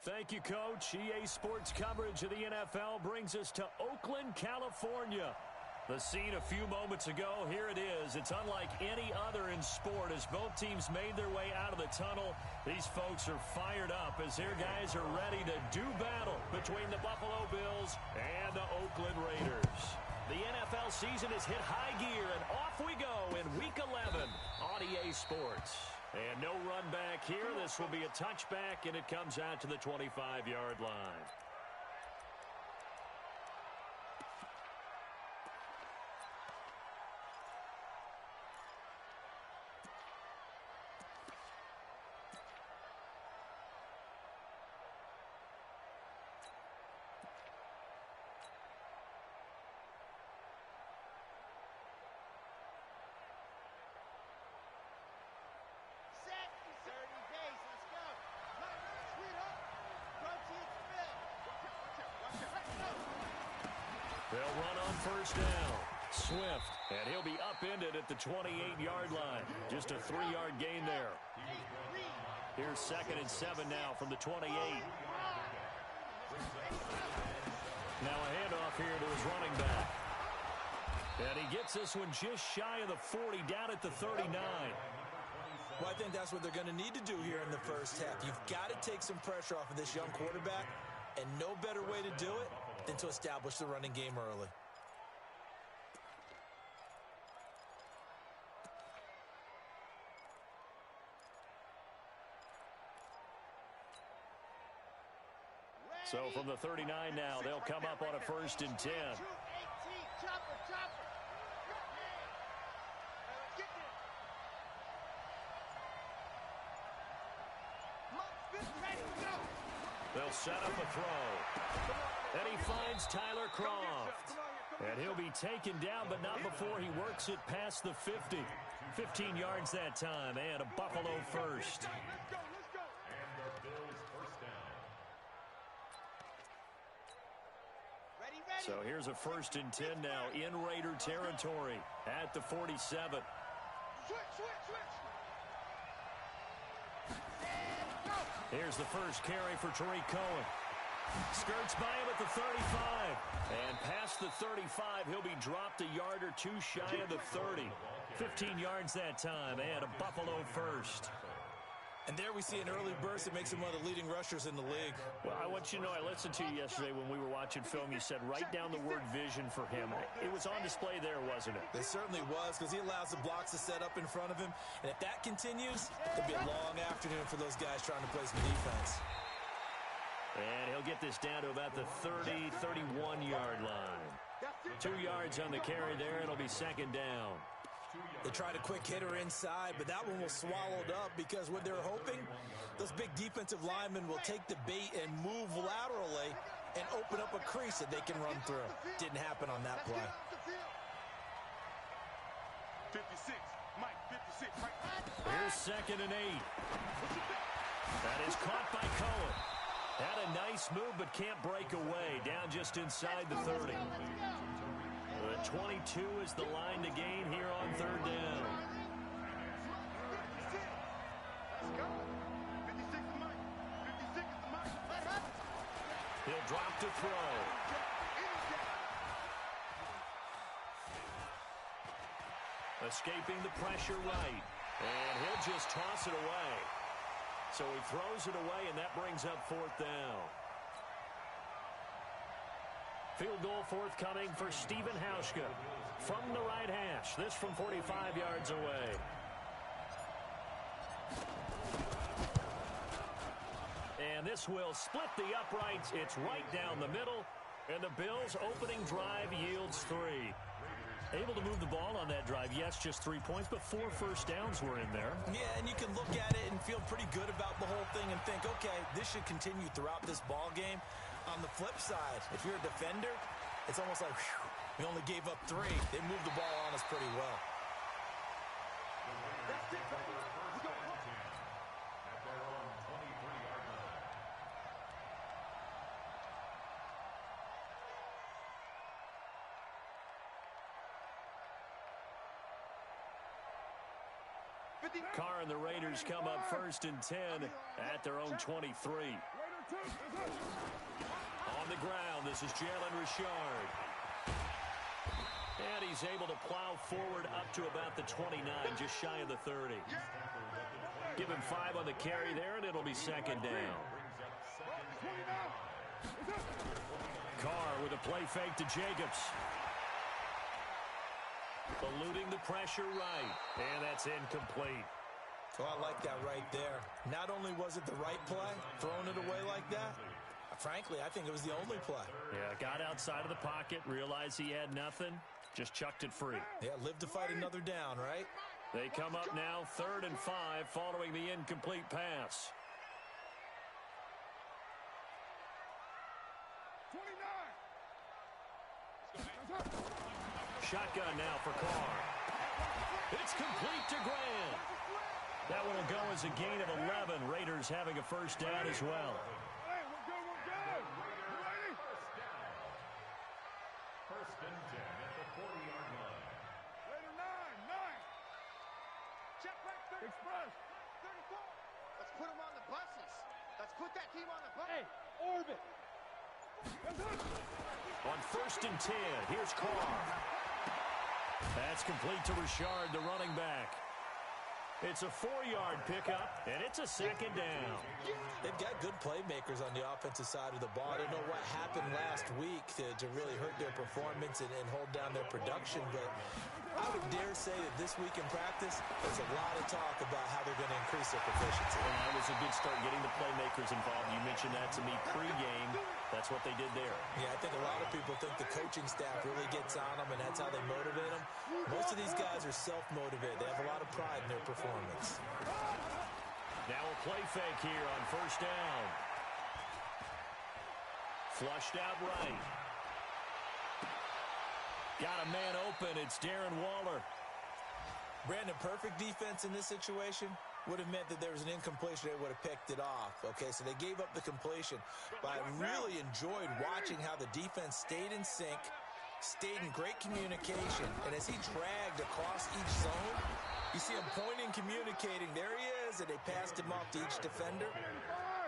Thank you, Coach. EA Sports coverage of the NFL brings us to Oakland, California. The scene a few moments ago, here it is. It's unlike any other in sport as both teams made their way out of the tunnel. These folks are fired up as their guys are ready to do battle between the Buffalo Bills and the Oakland Raiders. The NFL season has hit high gear, and off we go in Week 11 on EA Sports. And no run back here. This will be a touchback, and it comes out to the 25-yard line. They'll run on first down. Swift, and he'll be upended at the 28-yard line. Just a 3-yard gain there. Here's 2nd and 7 now from the 28. Now a handoff here to his running back. And he gets this one just shy of the 40, down at the 39. Well, I think that's what they're going to need to do here in the first half. You've got to take some pressure off of this young quarterback, and no better way to do it than to establish the running game early. So from the 39 now, they'll come up on a 1st and 10. They'll set up a throw. And he finds Tyler Croft. And he'll be taken down, but not before he works it past the 50. 15 yards that time, and a Buffalo first. So here's a 1st and 10 now in Raider territory at the 47. Here's the first carry for Tariq Cohen. Skirts by him at the 35. And past the 35, he'll be dropped a yard or two shy of the 30. 15 yards that time, and a Buffalo first. And there we see an early burst that makes him one of the leading rushers in the league. Well, I want you to know, I listened to you yesterday when we were watching film. You said write down the word vision for him. It was on display there, wasn't it? It certainly was, because he allows the blocks to set up in front of him. And if that continues, it'll be a long afternoon for those guys trying to play some defense. And he'll get this down to about the 30, 31-yard line. 2 yards on the carry there. It'll be 2nd down. They tried a quick hitter inside, but that one was swallowed up because what they're hoping, those big defensive linemen will take the bait and move laterally and open up a crease that they can run through. Didn't happen on that play. 56, Mike, 56, Mike. Here's 2nd and 8. That is caught by Cohen. Had a nice move, but can't break away. Down just inside the 30. The 22 is the line to gain here on 3rd down. He'll drop to throw. Escaping the pressure right. And he'll just toss it away. So he throws it away, and that brings up 4th down. Field goal forthcoming for Stephen Hauschka from the right hash. This from 45 yards away. And this will split the uprights. It's right down the middle. And the Bills' opening drive yields 3. Able to move the ball on that drive. Yes, just 3 points, but 4 first downs were in there. Yeah, and you can look at it and feel pretty good about the whole thing and think, okay, this should continue throughout this ball game. On the flip side, if you're a defender, it's almost like, whew, we only gave up 3. They moved the ball on us pretty well. That's it, baby. Let's go. At their own 23-yard line. Carr and the Raiders come up 1st and 10 at their own 23. On the ground, this is Jalen Richard. And he's able to plow forward up to about the 29, just shy of the 30. Give him 5 on the carry there, and it'll be second down. Carr with a play fake to Jacobs. Eluding the pressure right, and that's incomplete. Well, I like that right there. Not only was it the right play, throwing it away like that, frankly, I think it was the only play. Yeah, got outside of the pocket, realized he had nothing, just chucked it free. Yeah, live to fight another down, right? They come up now 3rd and 5 following the incomplete pass. 29. Shotgun now for Carr. It's complete to Grant. That one will go as a gain of 11. Raiders having a first down as well. Hey, we're good, we're good. You ready? First and 10 at the 40-yard line. Raider 9. Check back 30. Express. 34. Let's put them on the buses. Let's put that team on the bus. Hey, orbit. On 1st and 10, here's Carr. That's complete to Richard, the running back. It's a 4-yard pickup, and it's a second down. They've got good playmakers on the offensive side of the ball. I don't know what happened last week to really hurt their performance and hold down their production, but I would dare say that this week in practice, there's a lot of talk about how they're going to increase their proficiency. And that was a good start getting the playmakers involved. You mentioned that to me pregame. That's what they did there. Yeah, I think a lot of people think the coaching staff really gets on them, and that's how they motivate them. Most of these guys are self-motivated. They have a lot of pride in their performance. Now a play fake here on 1st down. Flushed out right. Got a man open. It's Darren Waller. Brandon, perfect defense in this situation would have meant that there was an incompletion. They would have picked it off. Okay, so they gave up the completion. But I really enjoyed watching how the defense stayed in sync, stayed in great communication, and as he dragged across each zone, you see him pointing, communicating. There he is, and they passed him off to each defender.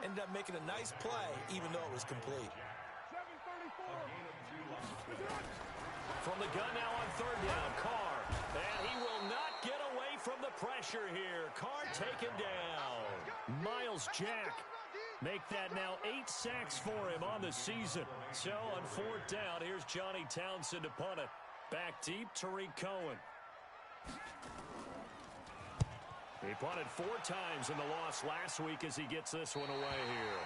Ended up making a nice play, even though it was complete. 734. From the gun now on 3rd down, Carr. And he will not get away from the pressure here. Carr taken down. Miles Jack make that now 8 sacks for him on the season. So on 4th down, here's Johnny Townsend to punt it. Back deep, Tariq Cohen. He punted 4 times in the loss last week as he gets this one away here.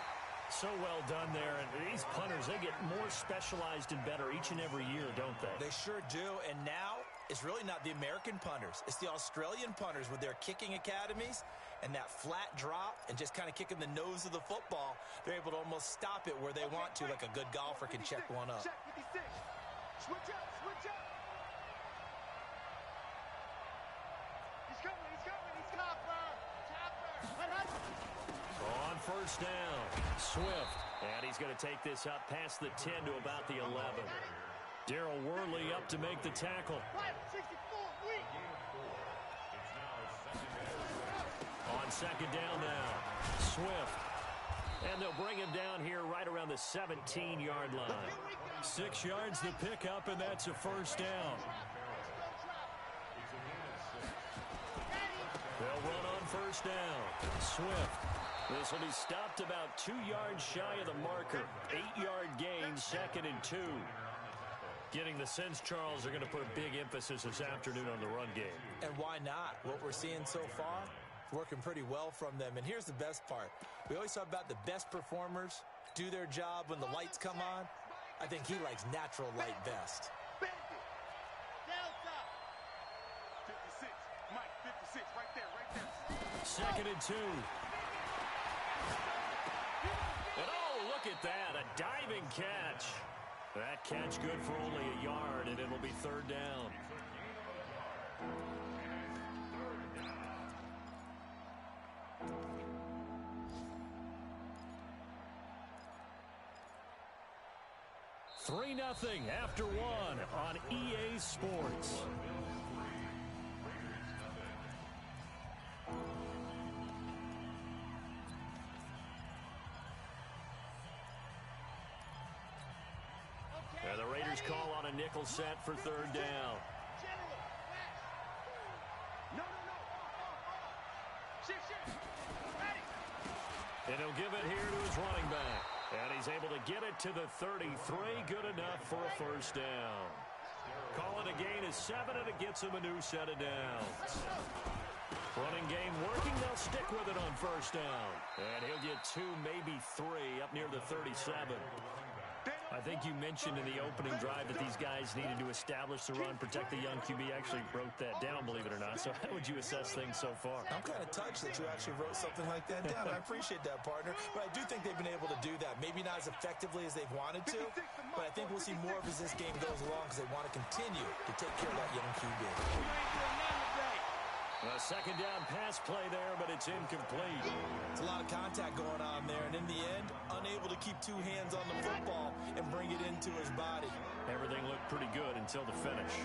So well done there. And these punters, they get more specialized and better each and every year, don't they? They sure do. And now it's really not the American punters. It's the Australian punters with their kicking academies and that flat drop and just kind of kicking the nose of the football. They're able to almost stop it where they want to, like a good golfer can check one up. Check 56. Switch up, switch up. He's coming, he's coming, he's Chopper. On 1st down, Swift. And he's going to take this up past the 10 to about the 11. Darryl Worley up to make the tackle. 64, weak. On 2nd down now, Swift. And they'll bring him down here right around the 17-yard line. 6 yards the pickup, and that's a 1st down. They'll run on 1st down. Swift. This will be stopped about 2 yards shy of the marker. 8-yard gain, 2nd and 2. Getting the sense, Charles, are going to put a big emphasis this afternoon on the run game. And why not? What we're seeing so far, working pretty well from them. And here's the best part. We always talk about the best performers do their job when the lights come on. I think he likes natural light best. Delta. 56. Mike, 56. Right there, right there. 2nd and 2. And oh, look at that, a diving catch. That catch good for only a yard, and it'll be 3rd down. Three 3-0 after 1 on EA Sports. Raiders call on a nickel set for third down. And he'll give it here to his running back. And he's able to get it to the 33. Good enough for a first down. Calling a gain is 7, and it gets him a new set of downs. Running game working. They'll stick with it on first down. And he'll get 2, maybe 3 up near the 37. I think you mentioned in the opening drive that these guys needed to establish the run, protect the young QB. Actually wrote that down, believe it or not. So how would you assess things so far? I'm kind of touched that you actually wrote something like that down. I appreciate that, partner. But I do think they've been able to do that. Maybe not as effectively as they've wanted to, but I think we'll see more of as this game goes along because they want to continue to take care of that young QB. A second down pass play there, but it's incomplete. It's a lot of contact going on there, and in the end, unable to keep 2 hands on the football and bring it into his body. Everything looked pretty good until the finish.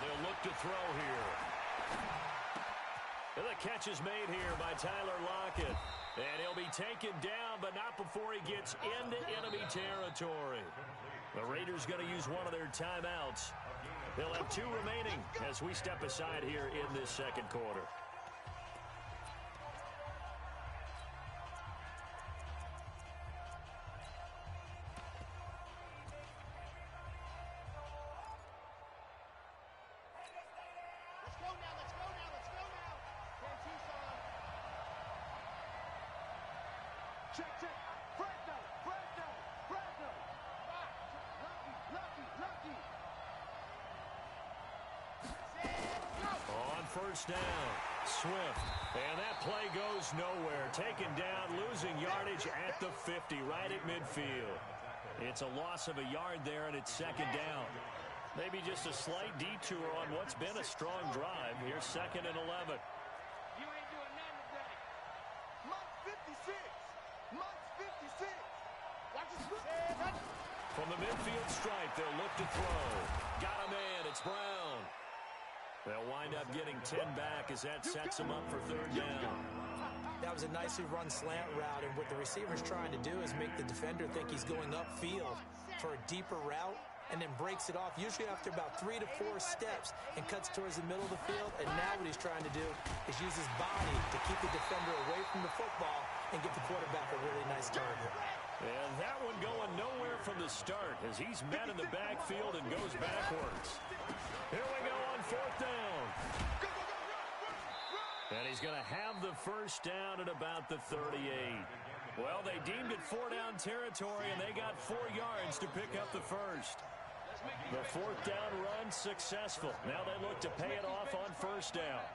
They'll look to throw here. And the catch is made here by Tyler Lockett. And he'll be taken down, but not before he gets into enemy territory. The Raiders going to use one of their timeouts. They'll have 2 remaining as we step aside here in this second quarter. Check. Fresno. Lucky. On first down, Swift. And that play goes nowhere. Taken down, losing yardage at the 50, right at midfield. It's a loss of a yard there, and it's second down. Maybe just a slight detour on what's been a strong drive. Here's 2nd and 11. You ain't doing nothing today. Month 56. Watch the split. From the midfield stripe, they'll look to throw. Got a man. It's Brown. They'll wind up getting 10 back as that sets them up for third down. That was a nicely run slant route, and what the receiver's trying to do is make the defender think he's going upfield for a deeper route, and then breaks it off, usually after about 3 to 4 steps, and cuts towards the middle of the field. And now what he's trying to do is use his body to keep the defender away from the football and get the quarterback a really nice target. And that one going nowhere from the start as he's met in the backfield and goes backwards. Here we go on 4th down. And he's going to have the first down at about the 38. Well, they deemed it 4-down territory, and they got 4 yards to pick up the first. The 4th down run successful. Now they look to pay it off on first down.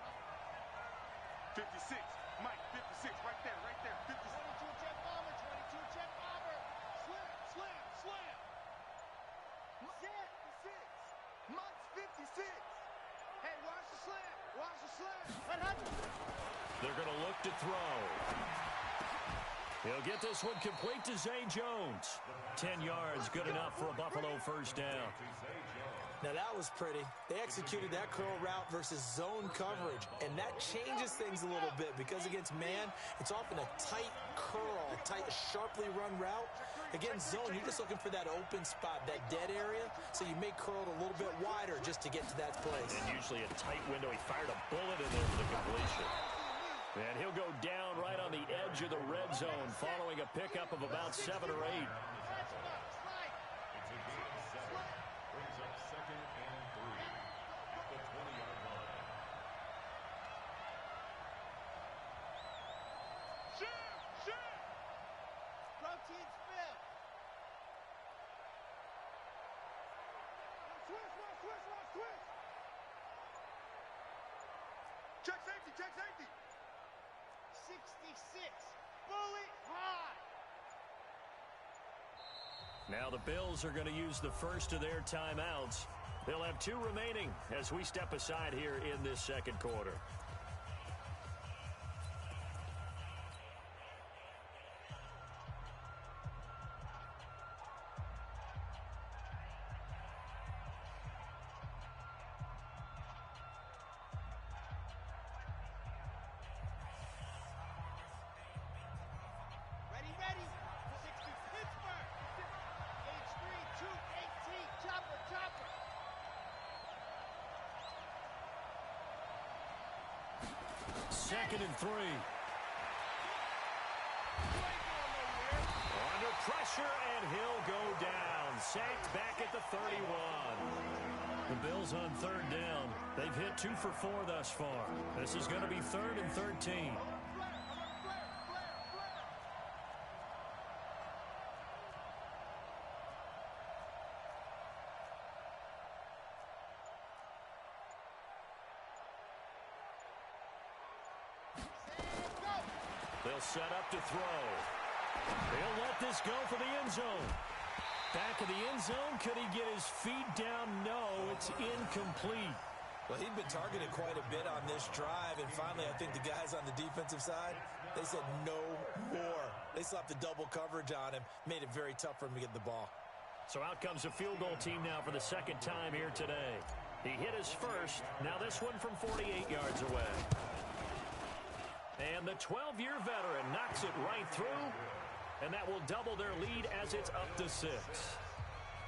56. Mike, 56. Right there. 56. 22 check bomber. Slam. 56. Month 56. Hey, watch the slam. What happened? They're going to look to throw. He'll get this one complete to Zay Jones. 10 yards, good enough for a Buffalo first down. Now that was pretty. They executed that curl route versus zone coverage, and that changes things a little bit because against man, it's often a tight curl, a tight, sharply run route. Against zone, you're just looking for that open spot, that dead area, so you may curl it a little bit wider just to get to that place. And usually a tight window. He fired a bullet in there for the completion. And he'll go down right on the edge of the red zone following a pickup of about 7 or 8. Brings up 2nd and 3 at the 20-yard line. Shoot! Protein spill. Twist. Check safety. 66. Bullet high. Now the Bills are going to use the first of their timeouts. They'll have 2 remaining as we step aside here in this second quarter. 2nd and 3. Under pressure, and he'll go down. Sacked back at the 31. The Bills on 3rd down. They've hit 2 for 4 thus far. This is going to be 3rd and 13. They'll set up to throw. He'll let this go for the end zone. Back of the end zone. Could he get his feet down? No, it's incomplete. Well, he'd been targeted quite a bit on this drive, and finally I think the guys on the defensive side, they said no more. They slapped the double coverage on him, made it very tough for him to get the ball. So out comes a field goal team now for the 2nd time here today. He hit his first. Now this one from 48 yards away. And the 12-year veteran knocks it right through, and that will double their lead as it's up to 6.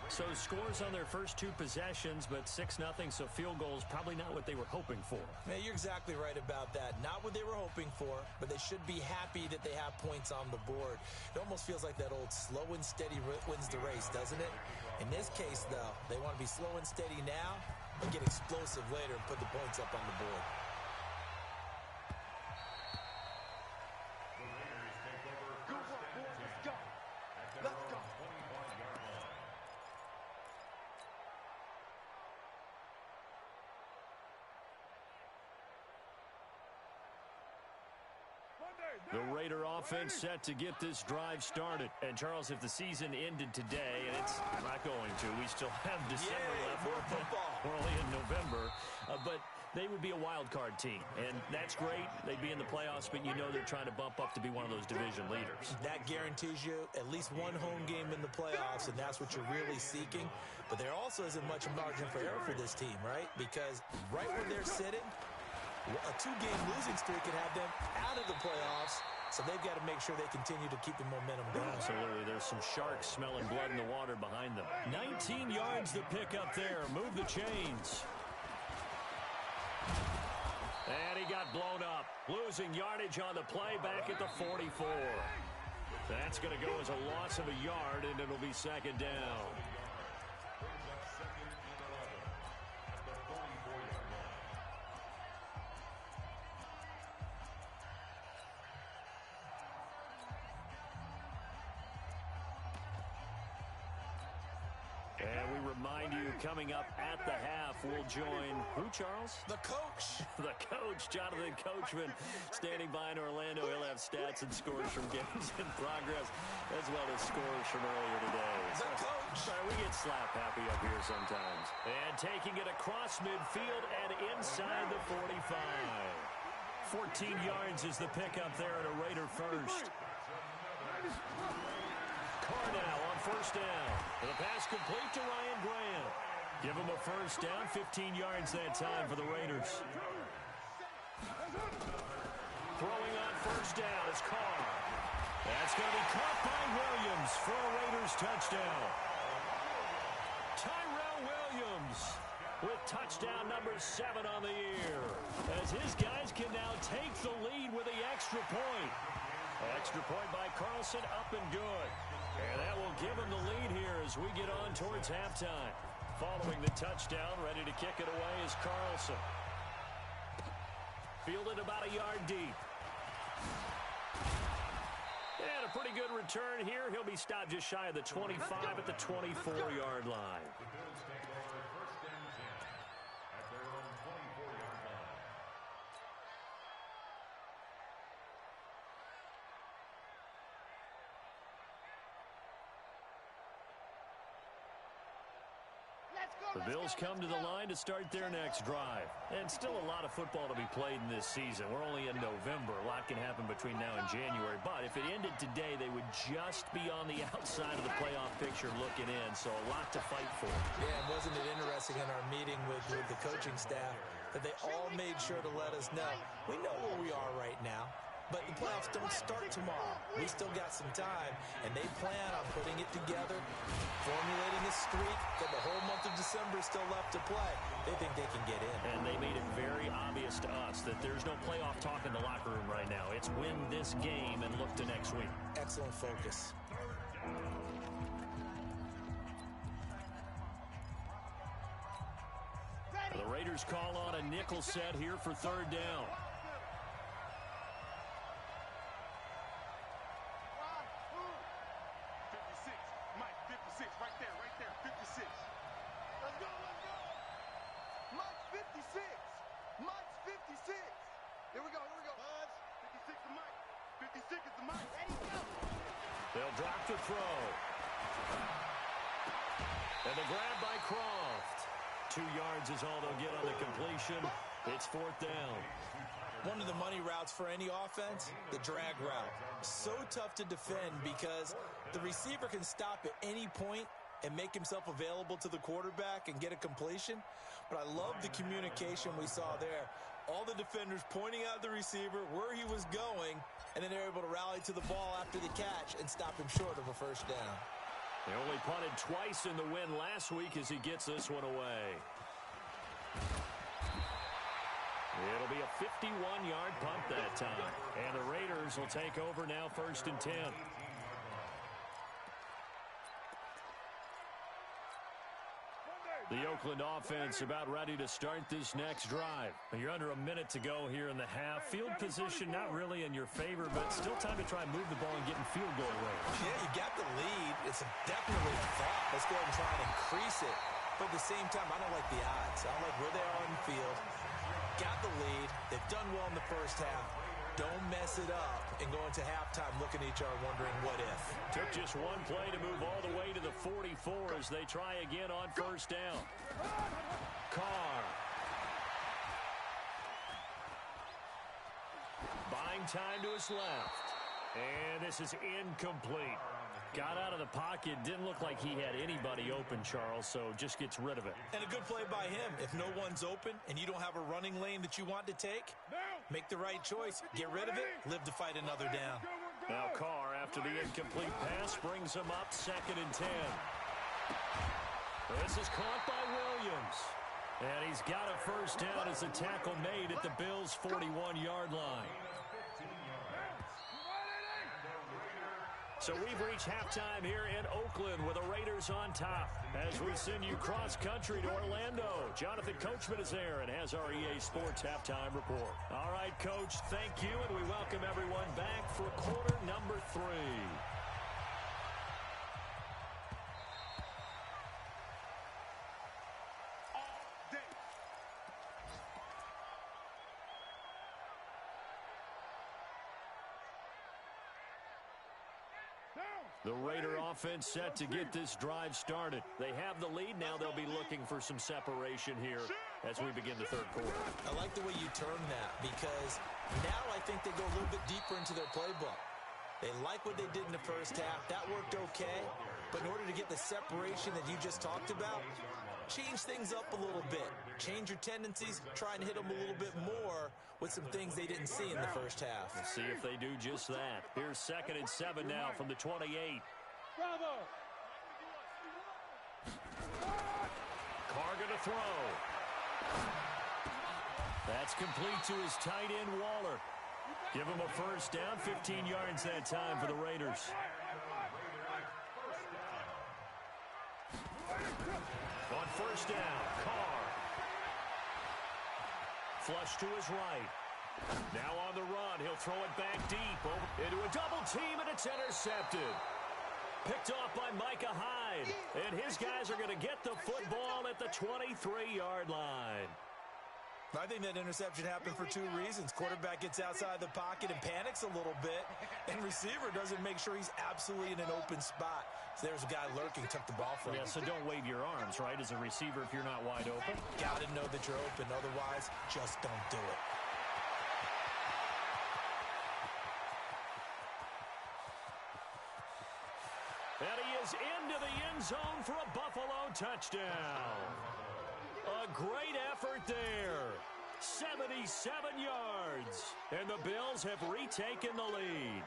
So scores on their first 2 possessions, but 6-0, so field goals probably not what they were hoping for. Man, you're exactly right about that. Not what they were hoping for, but they should be happy that they have points on the board. It almost feels like that old slow and steady wins the race, doesn't it? In this case, though, they want to be slow and steady now and get explosive later and put the points up on the board. The Raider offense set to get this drive started. And, Charles, if the season ended today, and it's not going to, we still have December left. We're only in November. But they would be a wild card team, and that's great. They'd be in the playoffs, but you know they're trying to bump up to be one of those division leaders. That guarantees you at least one home game in the playoffs, and that's what you're really seeking. But there also isn't much margin for error for this team, right? Because right where they're sitting, a 2-game losing streak could have them out of the playoffs, so they've got to make sure they continue to keep the momentum going. Absolutely. There's some sharks smelling blood in the water behind them. 19 yards to pick up there. Move the chains. And he got blown up. Losing yardage on the play back at the 44. That's going to go as a loss of a yard, and it'll be 2nd down. And we remind you, coming up at the half, we'll join who, Charles? The coach. The coach, Jonathan Coachman, standing by in Orlando. He'll have stats and scores from games in progress, as well as scores from earlier today. The coach. Sorry, we get slap happy up here sometimes. And taking it across midfield and inside the 45. 14 yards is the pickup there at a Raider first. Cornell on 1st down. The pass complete to Ryan Grant. Give him a 1st down, 15 yards that time for the Raiders. Throwing on 1st down is Carr. That's going to be caught by Williams for a Raiders touchdown. Tyrell Williams with touchdown number 7 on the year, as his guys can now take the lead with the extra point. Extra point by Carlson, up and good. And that will give him the lead here as we get on towards halftime. Following the touchdown, ready to kick it away is Carlson. Fielded about a yard deep. And a pretty good return here. He'll be stopped just shy of the 25 at the 24-yard line. The Bills come to the line to start their next drive. And still a lot of football to be played in this season. We're only in November. A lot can happen between now and January. But if it ended today, they would just be on the outside of the playoff picture looking in. So a lot to fight for. Yeah, and wasn't it interesting in our meeting with the coaching staff that they all made sure to let us know, we know where we are right now. But the playoffs don't start tomorrow. We still got some time, and they plan on putting it together, formulating a streak. Got the whole month of December still left to play. They think they can get in. And they made it very obvious to us that there's no playoff talk in the locker room right now. It's win this game and look to next week. Excellent focus. The Raiders call on a nickel set here for third down. 56. Mike, 56. Right there, 56. Let's go, let's go. Mike's 56. Mike's 56. Here we go, here we go. Buzz, 56 to Mike. 56 is the Mike. Ready, go. They'll drop the throw. And the grab by Croft. 2 yards is all they'll get on the completion. It's fourth down. One of the money routes for any offense, the drag route. So tough to defend because the receiver can stop at any point and make himself available to the quarterback and get a completion. But I love the communication we saw there. All the defenders pointing out the receiver, where he was going, and then they're able to rally to the ball after the catch and stop him short of a first down. They only punted twice in the win last week as he gets this one away. It'll be a 51-yard punt that time. And the Raiders will take over now, 1st and 10. The Oakland offense about ready to start this next drive. You're under a minute to go here in the half. Field position not really in your favor, but still time to try and move the ball and get in field goal range. Yeah, you got the lead. It's definitely a thought. Let's go ahead and try and increase it. But at the same time, I don't like the odds. I don't like where they are on the field. Got the lead. They've done well in the first half. Don't mess it up and go into halftime looking at each other wondering what if. Took just one play to move all the way to the 44 as they try again on first down. Carr. Buying time to his left. And this is incomplete. Got out of the pocket. Didn't look like he had anybody open, Charles, so just gets rid of it. And a good play by him. If no one's open and you don't have a running lane that you want to take, make the right choice. Get rid of it. Live to fight another down. Now Carr, after the incomplete pass, brings him up 2nd and 10. This is caught by Williams. And he's got a first down as the tackle made at the Bills' 41-yard line. So we've reached halftime here in Oakland with the Raiders on top as we send you cross-country to Orlando. Jonathan Coachman is there and has our EA Sports halftime report. All right, Coach, thank you, and we welcome everyone back for quarter number 3. The Raider offense set to get this drive started. They have the lead. Now they'll be looking for some separation here as we begin the third quarter. I like the way you term that because now I think they go a little bit deeper into their playbook. They like what they did in the first half. That worked okay. But in order to get the separation that you just talked about, change things up a little bit. Change your tendencies. Try and hit them a little bit more with some things they didn't see in the first half. We'll see if they do just that. Here's 2nd and 7 now from the 28. Bravo. Carr gonna throw. That's complete to his tight end, Waller. Give him a first down, 15 yards that time for the Raiders. On first down, Carr. Flush to his right. Now on the run, he'll throw it back deep into a double team, and it's intercepted. Picked off by Micah Hyde. And his guys are going to get the football at the 23-yard line. I think that interception happened for 2 reasons. Quarterback gets outside the pocket and panics a little bit, and receiver doesn't make sure he's absolutely in an open spot. So there's a guy lurking, took the ball from him. Yeah, so don't wave your arms, right, as a receiver if you're not wide open. Got to know that you're open. Otherwise, just don't do it. And he is into the end zone for a Buffalo touchdown. A great effort there. 77 yards. And the Bills have retaken the lead.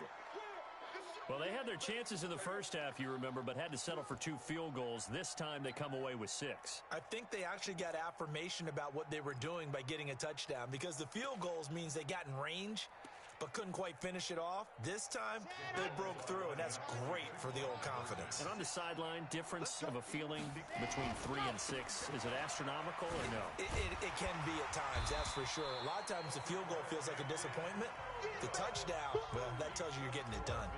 Well, they had their chances in the first half, you remember, but had to settle for 2 field goals. This time they come away with 6. I think they actually got affirmation about what they were doing by getting a touchdown, because the field goals means they got in range but couldn't quite finish it off. This time, they broke through, and that's great for the old confidence. And on the sideline, difference of a feeling between 3 and 6, is it astronomical or no? It can be at times, that's for sure. A lot of times the field goal feels like a disappointment. The touchdown, well, that tells you you're getting it done.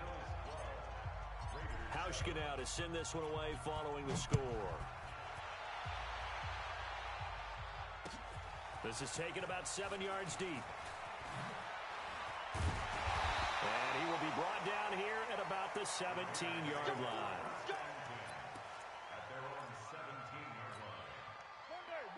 Hauschka now to send this one away following the score. This is taken about 7 yards deep. And he will be brought down here at about the 17-yard line.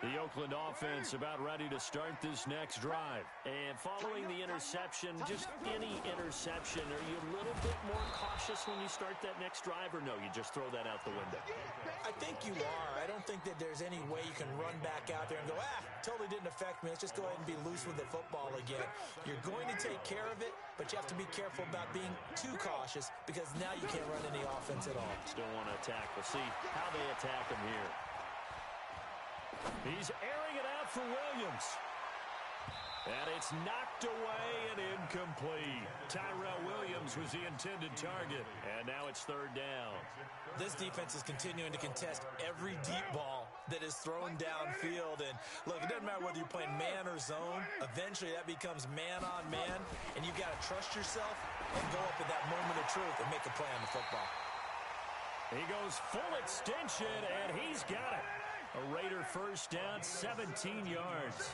The Oakland offense about ready to start this next drive. And following the interception, just any interception, are you a little bit more cautious when you start that next drive, or no, you just throw that out the window? I think you are. I don't think that there's any way you can run back out there and go, totally didn't affect me. Let's just go ahead and be loose with the football again. You're going to take care of it, but you have to be careful about being too cautious, because now you can't run any offense at all. Still want to attack. We'll see how they attack him here. He's airing it out for Williams. And it's knocked away and incomplete. Tyrell Williams was the intended target. And now it's 3rd down. This defense is continuing to contest every deep ball that is thrown downfield. And look, it doesn't matter whether you're playing man or zone. Eventually that becomes man on man. And you've got to trust yourself and go up at that moment of truth and make a play on the football. He goes full extension, and he's got it. A Raider first down, 17 yards.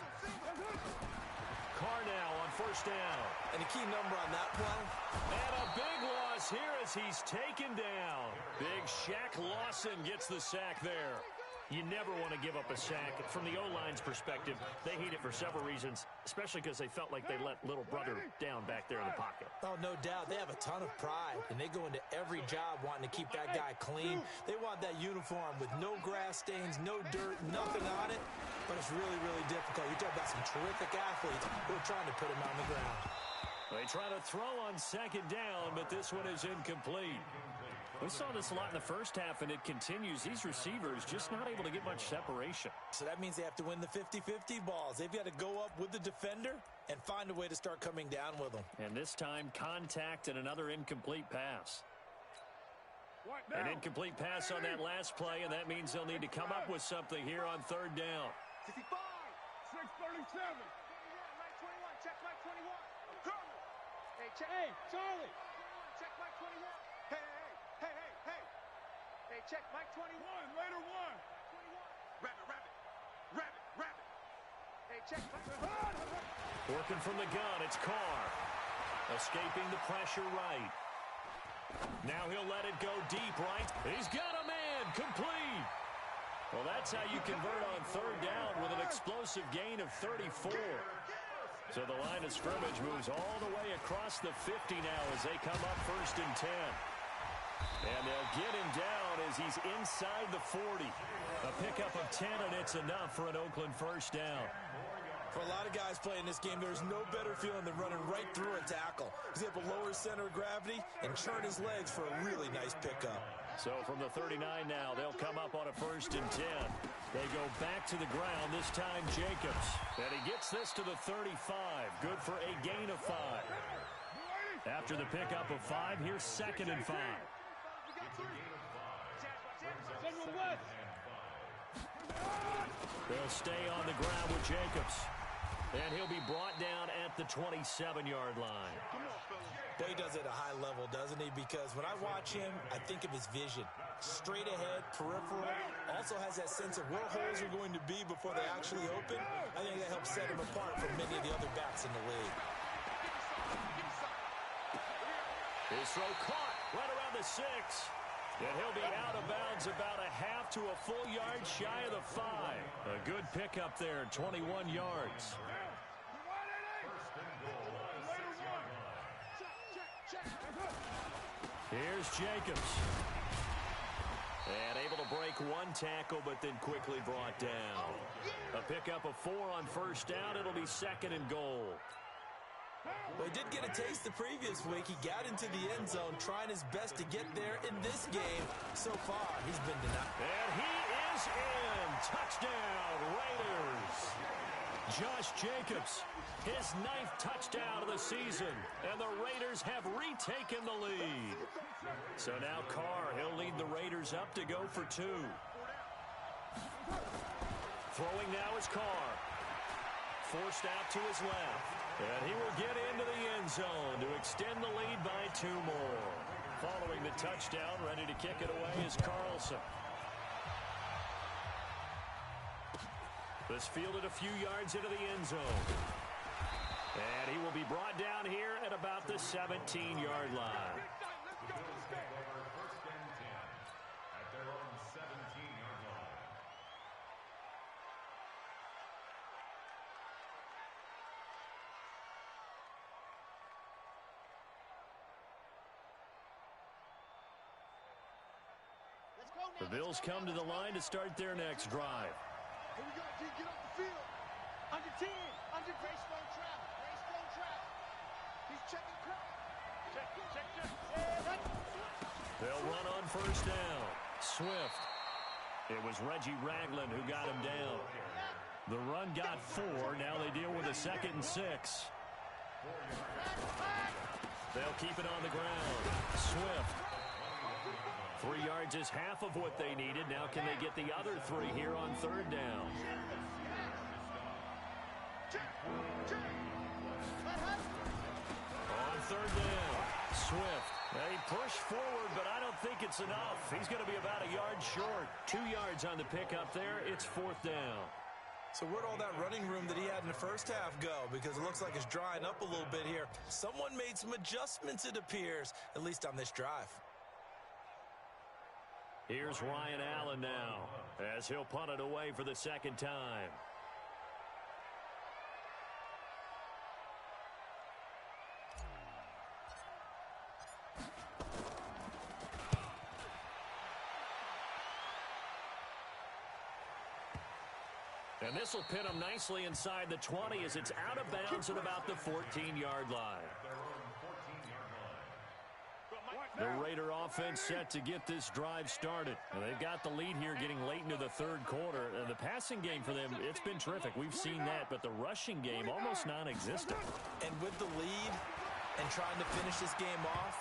Carr now on 1st down. And a key number on that play. And a big loss here as he's taken down. Big Shaq Lawson gets the sack there. You never want to give up a sack. From the O-line's perspective, they hate it for several reasons, especially because they felt like they let little brother down back there in the pocket. Oh, no doubt. They have a ton of pride, and they go into every job wanting to keep that guy clean. They want that uniform with no grass stains, no dirt, nothing on it. But it's really, really difficult. You're talking about some terrific athletes who are trying to put him on the ground. They try to throw on 2nd down, but this one is incomplete. We saw this a lot in the first half, and it continues. These receivers just not able to get much separation. So that means they have to win the 50-50 balls. They've got to go up with the defender and find a way to start coming down with them. And this time, contact and another incomplete pass. An incomplete pass on that last play, and that means they'll need to come up with something here on 3rd down. 65, 637. Mike 21, check Mike 21. I'm coming. Hey, check. Hey, Charlie. Check Mike 21. Hey. Hey, check Mike 21. Later one. 21. Rabbit. Hey, check Mike 21. Working from the gun, it's Carr. Escaping the pressure right. Now he'll let it go deep right. He's got a man, complete. Well, that's how you convert on 3rd down with an explosive gain of 34. So the line of scrimmage moves all the way across the 50 now as they come up 1st and 10. And they'll get him down as he's inside the 40. A pickup of 10, and it's enough for an Oakland first down. For a lot of guys playing this game, there's no better feeling than running right through a tackle. He's able to lower his center of gravity and turn his legs for a really nice pickup. So from the 39 now, they'll come up on a 1st and 10. They go back to the ground, this time Jacobs. And he gets this to the 35. Good for a gain of 5. After the pickup of 5, here's 2nd and 5. They'll stay on the ground with Jacobs. And he'll be brought down at the 27-yard line. Boy, he does it at a high level, doesn't he? Because when I watch him, I think of his vision. Straight ahead, peripheral. Also has that sense of where holes are going to be before they actually open. I think that helps set him apart from many of the other backs in the league. His throw caught right around the 6. And he'll be out of bounds about a half to a full yard shy of the 5. A good pickup there, 21 yards. Here's Jacobs. And able to break one tackle, but then quickly brought down. A pickup of 4 on first down. It'll be 2nd and goal. Well, he did get a taste the previous week. He got into the end zone, trying his best to get there in this game. So far, he's been denied. And he is in. Touchdown, Raiders. Josh Jacobs, his 9th touchdown of the season. And the Raiders have retaken the lead. So now Carr, he'll lead the Raiders up to go for 2. Throwing now is Carr. Forced out to his left. And he will get into the end zone to extend the lead by 2 more. Following the touchdown, ready to kick it away is Carlson. This fielded a few yards into the end zone. And he will be brought down here at about the 17-yard line. The Bills come to the line to start their next drive. Here we go, G. Get off the field. Under 10. Under Gray Stone trap. Gray Stone trap. He's checking crowd. Check. They'll run on first down. Swift. It was Reggie Ragland who got him down. The run got 4. Now they deal with a 2nd and 6. They'll keep it on the ground. Swift. 3 yards is half of what they needed. Now can they get the other 3 here on 3rd down? On 3rd down, Swift. They push forward, but I don't think it's enough. He's going to be about a yard short. 2 yards on the pickup there. It's 4th down. So where'd all that running room that he had in the first half go? Because it looks like it's drying up a little bit here. Someone made some adjustments, it appears, at least on this drive. Here's Ryan Allen now, as he'll punt it away for the 2nd time. And this will pin him nicely inside the 20 as it's out of bounds at about the 14-yard line. The Raider offense set to get this drive started. And they've got the lead here getting late into the 3rd quarter. And the passing game for them, it's been terrific. We've seen that, but the rushing game almost non-existent. And with the lead and trying to finish this game off,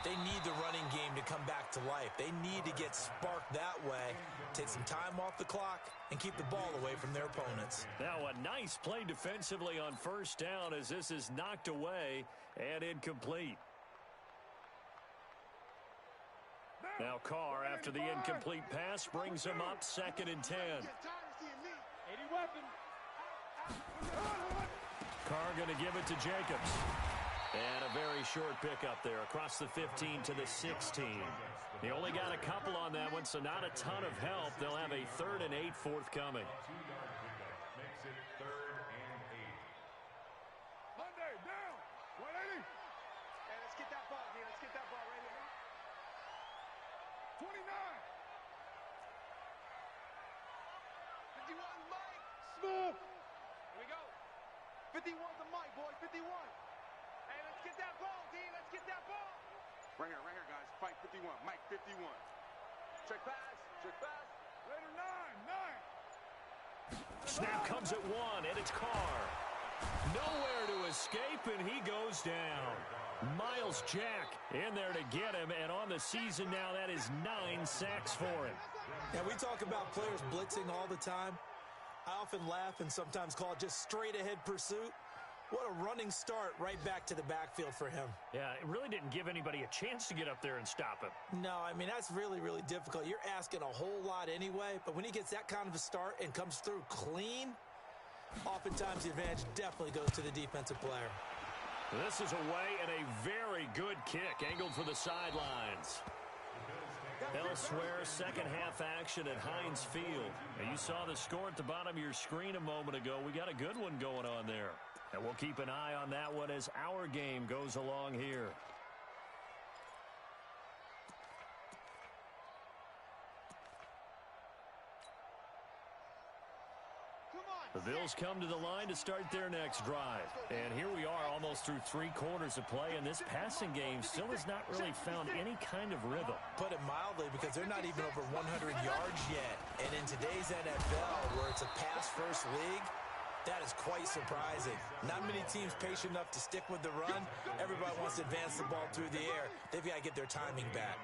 they need the running game to come back to life. They need to get sparked that way, take some time off the clock, and keep the ball away from their opponents. Now a nice play defensively on first down as this is knocked away and incomplete. Now Carr, after the incomplete pass, brings him up 2nd and 10. Carr going to give it to Jacobs. And a very short pickup there across the 15 to the 16. He only got a couple on that one, so not a ton of help. They'll have a 3rd and 8 forthcoming. Makes it 3rd and 8. Monday, down. 180. Hey, let's get that ball, D. Let's get that ball right here. 29. 51, Mike. Smith. Here we go. 51's the Mike, boy. 51. Hey, let's get that ball, D. Let's get that ball. Right here, guys. Fight 51. Mike 51. Check pass. Check pass. Raider 9. Snap comes at 1, and it's Carr. Nowhere to escape, and he goes down. Miles Jack in there to get him, and on the season now, that is 9 sacks for him. Now, we talk about players blitzing all the time. I often laugh and sometimes call it just straight-ahead pursuit. What a running start right back to the backfield for him. Yeah, it really didn't give anybody a chance to get up there and stop him. No, I mean, that's really, really difficult. You're asking a whole lot anyway, but when he gets that kind of a start and comes through clean, oftentimes the advantage definitely goes to the defensive player. This is away and a very good kick angled for the sidelines. Elsewhere, second half action at Heinz Field. Now, you saw the score at the bottom of your screen a moment ago. We got a good one going on there. And we'll keep an eye on that one as our game goes along here. The Bills come to the line to start their next drive. And here we are almost through 3 quarters of play, and this passing game still has not really found any kind of rhythm. Put it mildly, because they're not even over 100 yards yet. And in today's NFL, where it's a pass-first league, that is quite surprising. Not many teams patient enough to stick with the run. Everybody wants to advance the ball through the air. They've got to get their timing back.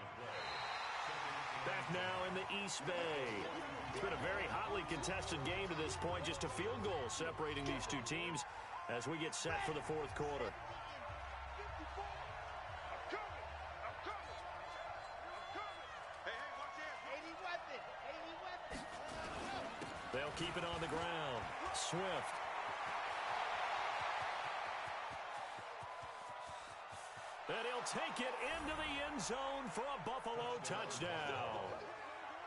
Back now in the East Bay. It's been a very hotly contested game to this point. Just a field goal separating these two teams as we get set for the fourth quarter. They'll keep it on the ground. Swift. And he'll take it into the end zone for a Buffalo touchdown.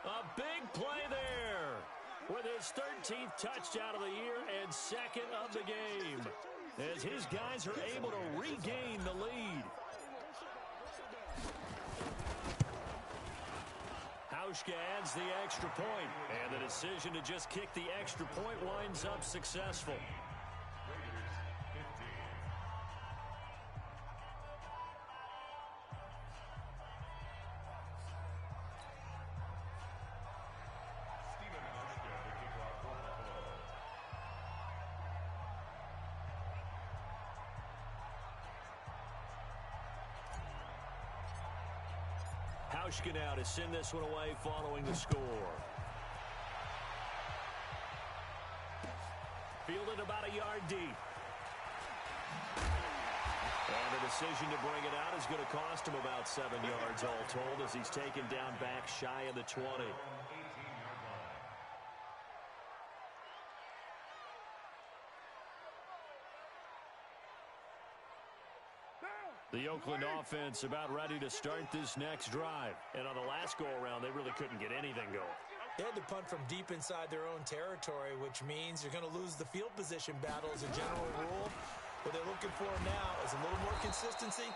A big play there with his 13th touchdown of the year and second of the game, as his guys are able to regain the lead. Hauschka adds the extra point, and the decision to just kick the extra point winds up successful. Hauschka now to send this one away following the score. Fielded about a yard deep. And the decision to bring it out is going to cost him about 7 yards all told, as he's taken down back shy of the 20. The Oakland offense about ready to start this next drive. And on the last go-around, they really couldn't get anything going. They had to punt from deep inside their own territory, which means you're going to lose the field position battle as a general rule. What they're looking for now is a little more consistency,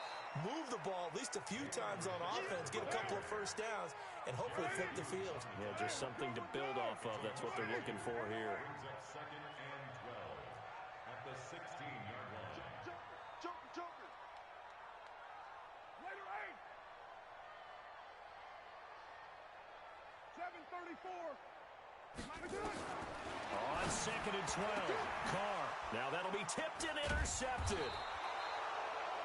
move the ball at least a few times on offense, get a couple of first downs, and hopefully flip the field. Yeah, just something to build off of. That's what they're looking for here. Second and 12 at the 16-yard line. Joker. 7:34. On second and 12, Carr. Now that'll be tipped and intercepted.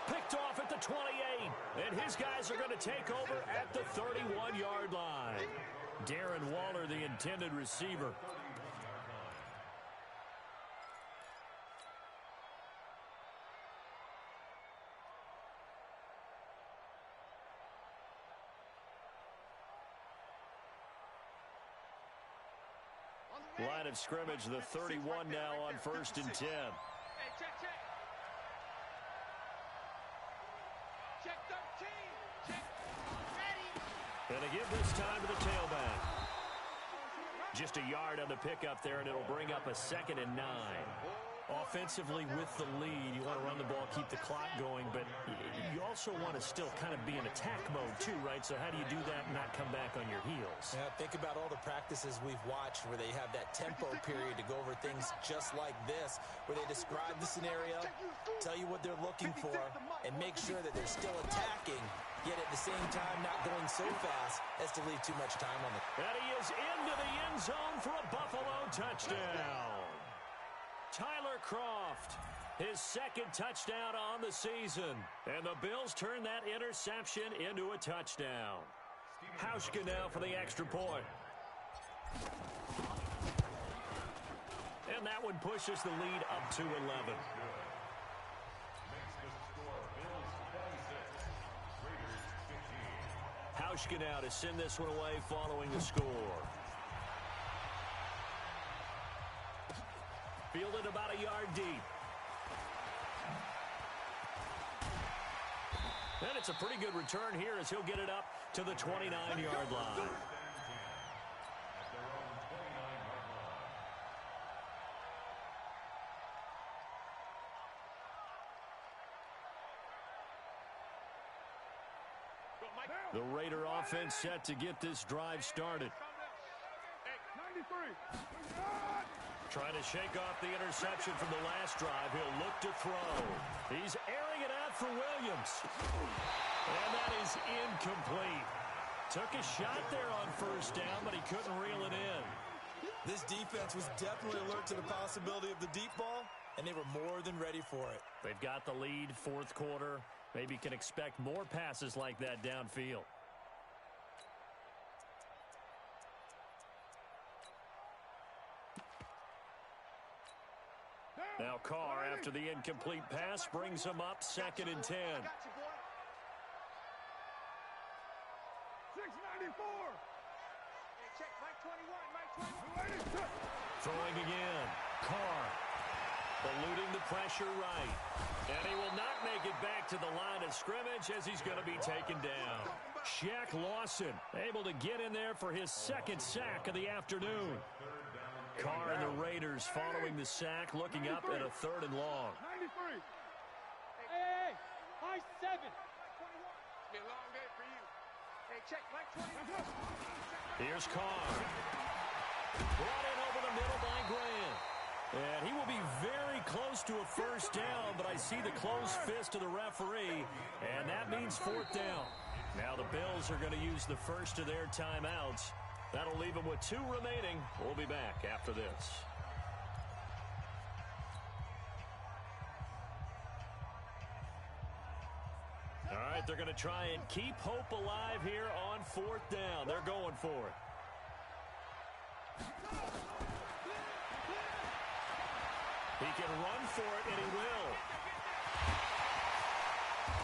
Picked off at the 28, and his guys are going to take over at the 31-yard line. Darren Waller, the intended receiver. Line of scrimmage, the 31 now on 1st and 10. Hey, check. Check 13. Check. Ready. And they give this time to the tailback. Just a yard on the pickup there, and it'll bring up a 2nd and 9. Offensively with the lead, you want to run the ball, keep the clock going, but you also want to still kind of be in attack mode too, right? So how do you do that and not come back on your heels? Yeah, think about all the practices we've watched where they have that tempo period to go over things just like this, where they describe the scenario, tell you what they're looking for, and make sure that they're still attacking, yet at the same time not going so fast as to leave too much time on the... And he is into the end zone for a Buffalo touchdown. Tyler Kroft, his 2nd touchdown on the season. And the Bills turn that interception into a touchdown. Hauschka now for the extra point. And that one pushes the lead up to 11. Hauschka now to send this one away following the score. Fielded about a yard deep. And it's a pretty good return here as he'll get it up to the 29-yard line. The Raider offense set to get this drive started. 93. Trying to shake off the interception from the last drive. He'll look to throw. He's airing it out for Williams. And that is incomplete. Took a shot there on first down, but he couldn't reel it in. This defense was definitely alert to the possibility of the deep ball, and they were more than ready for it. They've got the lead, fourth quarter. Maybe can expect more passes like that downfield. Now Carr, after the incomplete pass, brings him up 2nd and 10. 694. Check, Mike 21, Mike 21. Throwing again. Carr eluding the pressure right. And he will not make it back to the line of scrimmage as he's going to be taken down. Shaq Lawson able to get in there for his 2nd sack of the afternoon. Carr and the Raiders following the sack, looking up at a 3rd and long. 93. Hey, high 7. Be a long day for you. Hey, check, Mike 21. Here's Carr. Brought in over the middle by Grant. And he will be very close to a first down, but I see the closed fist of the referee, and that means 4th down. Now the Bills are going to use the first of their timeouts. That'll leave them with 2 remaining. We'll be back after this. All right, they're going to try and keep hope alive here on 4th down. They're going for it. He can run for it, and he will.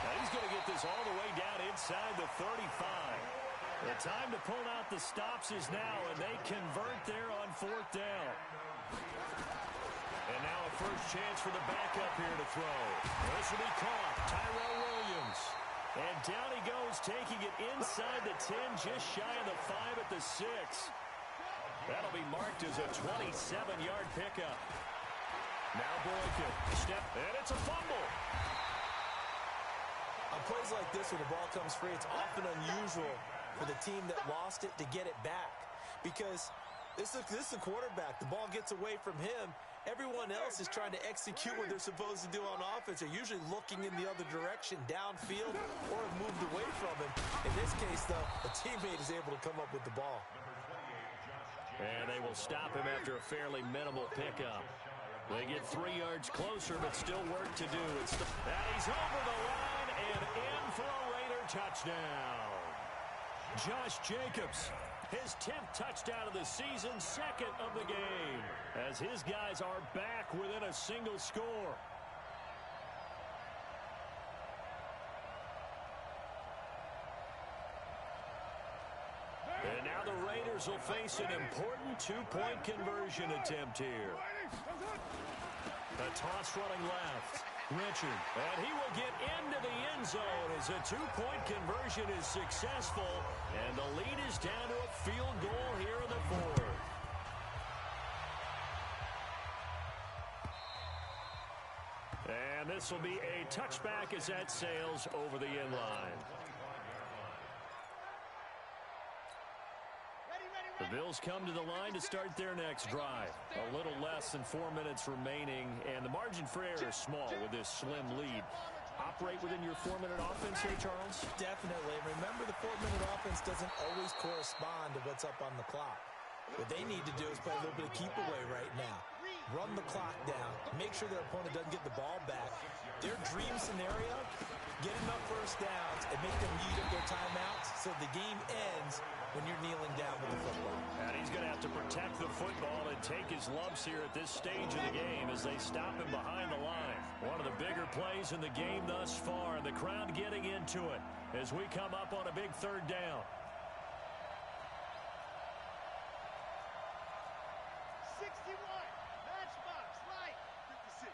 Now he's going to get this all the way down inside the 35. The time to pull out the stops is now, and they convert there on 4th down. And now a first chance for the backup here to throw. This will be caught. Tyrell Williams. And down he goes, taking it inside the 10, just shy of the 5 at the 6. That'll be marked as a 27-yard pickup. Now Boykin. Step, and it's a fumble. On plays like this, when the ball comes free, it's often unusual for the team that lost it to get it back. Because this is a quarterback. The ball gets away from him. Everyone else is trying to execute what they're supposed to do on offense. They're usually looking in the other direction, downfield, or have moved away from him. In this case, though, a teammate is able to come up with the ball. And they will stop him after a fairly minimal pickup. They get 3 yards closer, but still work to do. And he's over the line and in for a Raider touchdown. Josh Jacobs, his 10th touchdown of the season, 2nd of the game, as his guys are back within a single score. And now the Raiders will face an important 2-point conversion attempt here. A toss running left. Richard, and he will get into the end zone as a 2-point conversion is successful, and the lead is down to a field goal here in the 4th. And this will be a touchback as that sails over the end line. The Bills come to the line to start their next drive. A little less than 4 minutes remaining, and the margin for error is small with this slim lead. Operate within your 4-minute offense here, Charles? Definitely. Remember, the 4-minute offense doesn't always correspond to what's up on the clock. What they need to do is play a little bit of keep away right now. Run the clock down. Make sure their opponent doesn't get the ball back. Their dream scenario, get enough first downs and make them use up their timeouts so the game ends when you're kneeling down with the football. And he's going to have to protect the football and take his lumps here at this stage of the game as they stop him behind the line. One of the bigger plays in the game thus far, and the crowd getting into it as we come up on a big 3rd down. 61, matchbox, light. 56.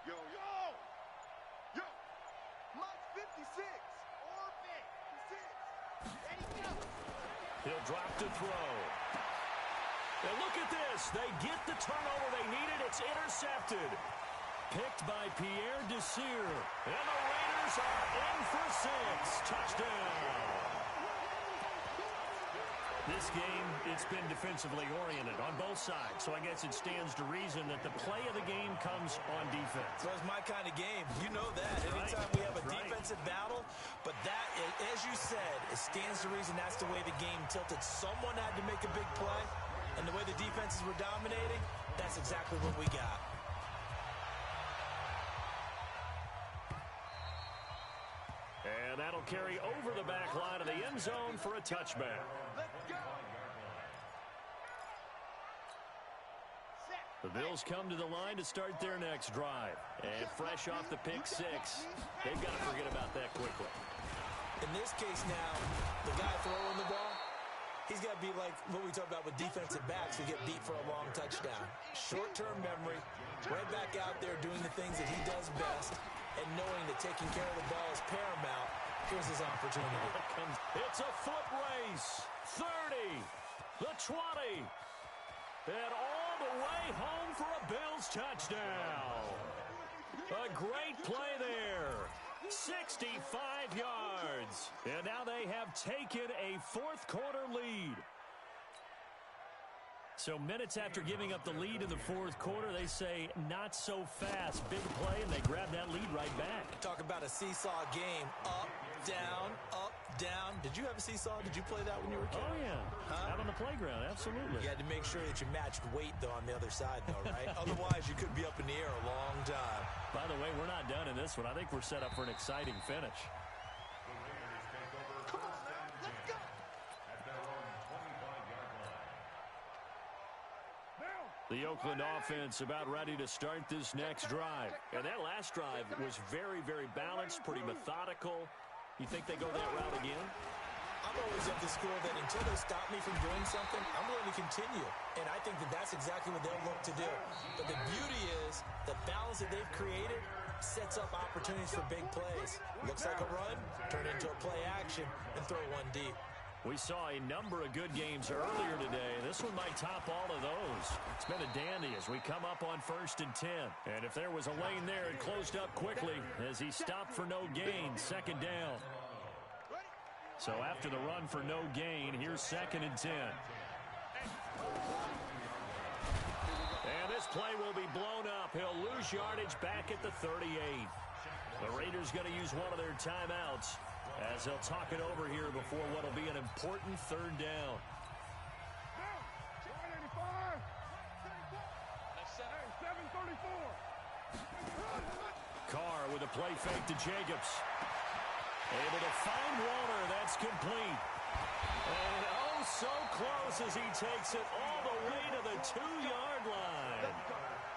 Yo. Mike 56, orbit, 56. Ready, go. He'll drop to throw. And look at this. They get the turnover they needed. It's intercepted. Picked by Pierre Desir. And the Raiders are in for 6. Touchdown. This game, it's been defensively oriented on both sides, so I guess it stands to reason that the play of the game comes on defense. Well, it's my kind of game. You know that. Anytime we have a defensive battle, but that, as you said, it stands to reason that's the way the game tilted. Someone had to make a big play, and the way the defenses were dominating, that's exactly what we got. And that'll carry over the back line of the end zone for a touchback. Let's go. The Bills come to the line to start their next drive. And fresh off the pick six, they've got to forget about that quickly. In this case now, the guy throwing the ball, he's got to be like what we talk about with defensive backs who get beat for a long touchdown. Short-term memory, right back out there doing the things that he does best, and knowing that taking care of the ball is paramount. Here's his opportunity. It's a foot race. 30, the 20, and all the way home for a Bills touchdown. A great play there. 65 yards. And now they have taken a fourth-quarter lead. So minutes after giving up the lead in the fourth quarter, they say, not so fast. Big play, and they grab that lead right back. Talk about a seesaw game. Up, down, up, down. Did you have a seesaw? Did you play that when you were a kid? Oh, yeah. Out on the playground, absolutely. You had to make sure that you matched weight, though, on the other side, though, right? Otherwise, you could be up in the air a long time. By the way, we're not done in this one. I think we're set up for an exciting finish. Come on, man. Let's go. The Oakland offense about ready to start this next drive. And that last drive was very, very balanced, pretty methodical. You think they go that route again? I'm always of the school that until they stop me from doing something, I'm going to continue. And I think that that's exactly what they'll look to do. But the beauty is the balance that they've created sets up opportunities for big plays. Looks like a run, turn into a play action, and throw one deep. We saw a number of good games earlier today. This one might top all of those. It's been a dandy as we come up on 1st and 10. And if there was a lane there, it closed up quickly as he stopped for no gain. 2nd down. So after the run for no gain, here's 2nd and 10. And this play will be blown up. He'll lose yardage back at the 38. The Raiders going to use one of their timeouts as they'll talk it over here before what will be an important 3rd down. Carr with a play fake to Jacobs. Able to find Warner. That's complete. And oh, so close as he takes it all the way to the 2-yard line.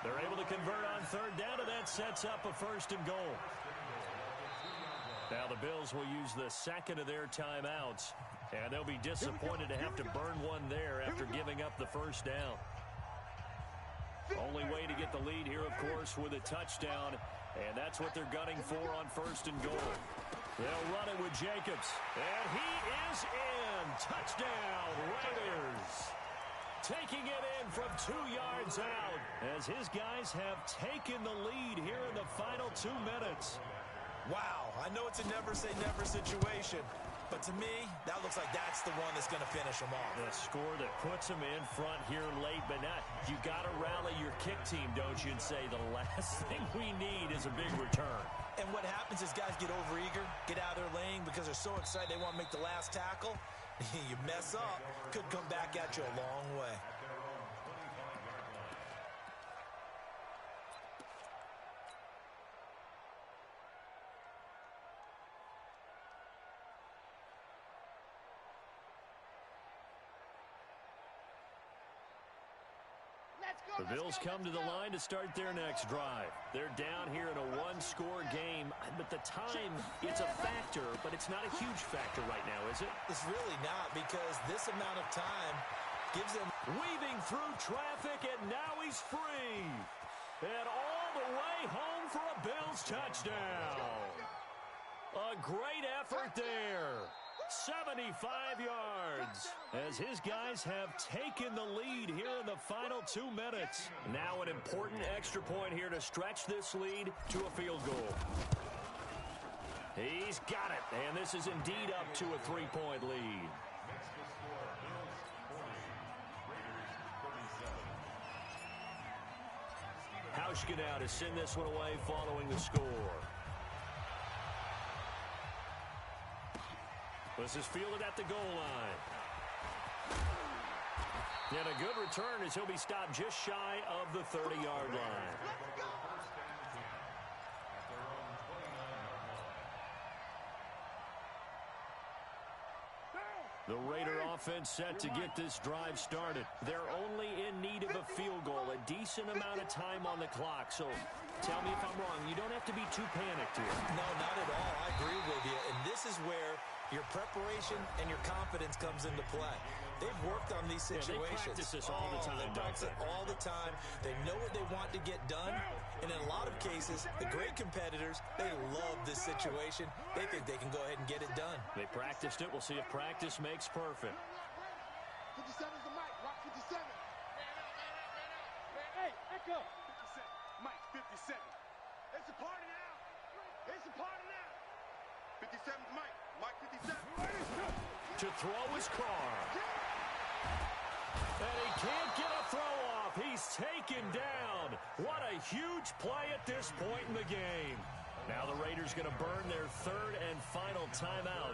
They're able to convert on 3rd down, and that sets up a 1st and goal. Now the Bills will use the 2nd of their timeouts, and they'll be disappointed to have to burn one there after giving up the 1st down. Only way to get the lead here, of course, with a touchdown, and that's what they're gunning for on 1st and goal. They'll run it with Jacobs, and he is in. Touchdown, Raiders. Taking it in from 2 yards out as his guys have taken the lead here in the final 2 minutes. Wow, I know it's a never-say-never situation, but to me, that looks like that's the one that's going to finish them off. The score that puts them in front here late, but not. You got to rally your kick team, don't you, and say the last thing we need is a big return. And what happens is guys get overeager, get out of their lane because they're so excited they want to make the last tackle. You mess up, could come back at you a long way. The Bills come to the line to start their next drive. They're down here in a 1-score game, but the time, it's a factor, but it's not a huge factor right now, is it? It's really not, because this amount of time gives them... Weaving through traffic, and now he's free. And all the way home for a Bills touchdown. A great effort there. 75 yards as his guys have taken the lead here in the final 2 minutes. Now an important extra point here to stretch this lead to a field goal. He's got it, and this is indeed up to a 3-point lead. Matryoshka now to send this one away following the score. This is fielded at the goal line. And a good return as he'll be stopped just shy of the 30-yard line. The Raider offense set to get this drive started. They're only in need of a field goal, a decent amount of time on the clock. So tell me if I'm wrong. You don't have to be too panicked here. No, not at all. I agree with you. And this is where your preparation and your confidence comes into play. They've worked on these situations. Yeah, they practice this all the time. They practice it all the time. They know what they want to get done. And in a lot of cases, the great competitors, they love this situation. They think they can go ahead and get it done. They practiced it. We'll see if practice makes perfect. 57's the mic. Rock 57. Hey, echo. 57. Mike, 57. It's a party now. It's a party now. 57's Mike. Mike 57. To throw his car. And he can't get a throw off. He's taken down. What a huge play at this point in the game. Now the Raiders going to burn their third and final timeout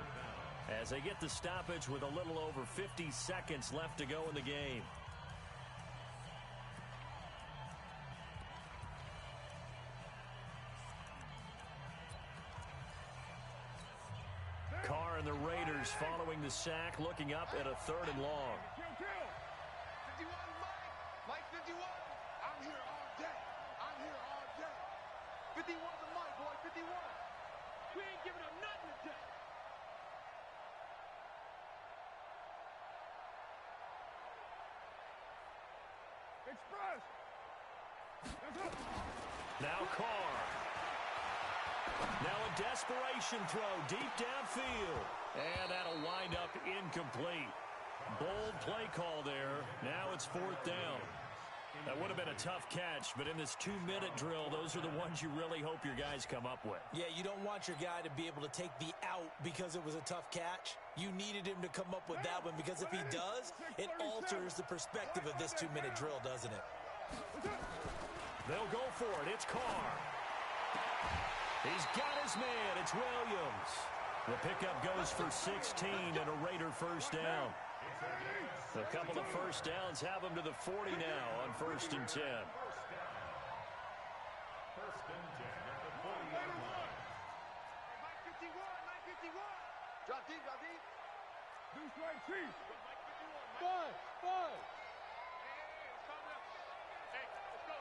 as they get the stoppage with a little over 50 seconds left to go in the game. Carr and the Raiders following the sack, looking up at a third and long. 51 Mike. Mike 51. I'm here all day. I'm here all day. 51's the Mike, boy. 51. We ain't giving up nothing today. Express. Now Carr. Now a desperation throw deep downfield. And that'll wind up incomplete. Bold play call there. Now it's fourth down. That would have been a tough catch, but in this 2-minute drill, those are the ones you really hope your guys come up with. Yeah, you don't want your guy to be able to take the out because it was a tough catch. You needed him to come up with that one because if he does, it alters the perspective of this 2-minute drill, doesn't it? They'll go for it. It's Carr. He's got his man. It's Williams. The pickup goes for 16 and a Raider first down. A couple of first downs have him to the 40 now on 1st and 10. First and 10 at the 40-yard line. Mike 51. Mike 51. Drop deep, drop deep. Deuce right, Chief. Mike 51. Five. Hey, let's calm down. Hey, let's go.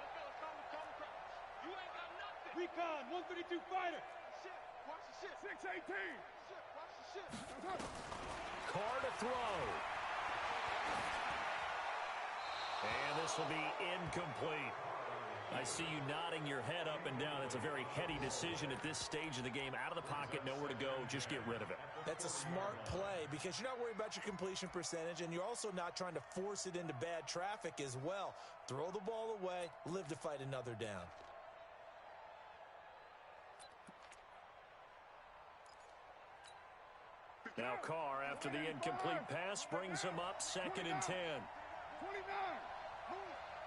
You ain't got nothing. Recon, 152 fighter. Shit. Watch the shit. 618. Shit. Watch the shit. Carr to throw. And this will be incomplete. I see you nodding your head up and down. It's a very heady decision at this stage of the game. Out of the pocket, nowhere to go. Just get rid of it. That's a smart play because you're not worried about your completion percentage, and you're also not trying to force it into bad traffic as well. Throw the ball away, live to fight another down. Now Carr, after the incomplete pass, brings him up 2nd and 10. 29.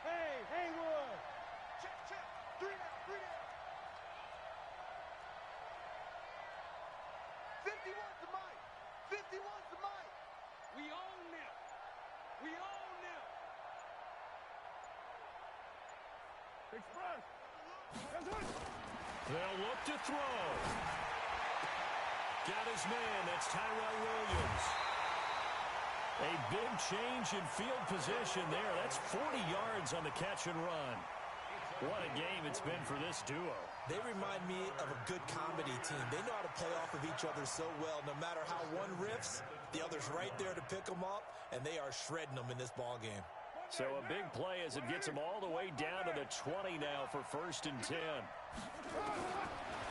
Hey, Haywood. Check. 3 down. 51's the Mike. 51's the Mike. We own them. We own them. Express. That's it. They'll look to throw. Got his man. That's Tyrell Williams. A big change in field position there. That's 40 yards on the catch and run. What a game it's been for this duo. They remind me of a good comedy team. They know how to play off of each other so well. No matter how one riffs, the other's right there to pick them up, and they are shredding them in this ball game. So a big play as it gets them all the way down to the 20 now for 1st and 10.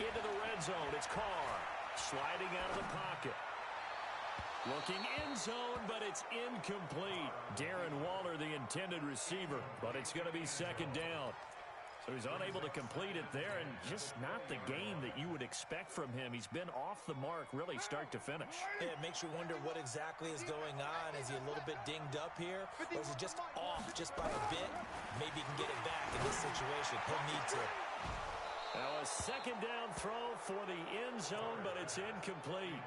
Into the red zone. It's Carr. Sliding out of the pocket. Looking end zone, but it's incomplete. Darren Waller, the intended receiver, but it's going to be 2nd down. So he's unable to complete it there, and just not the game that you would expect from him. He's been off the mark really start to finish. Yeah, it makes you wonder what exactly is going on. Is he a little bit dinged up here, or is he just off just by a bit? Maybe he can get it back in this situation. He'll need to. Now a second down throw for the end zone, but it's incomplete.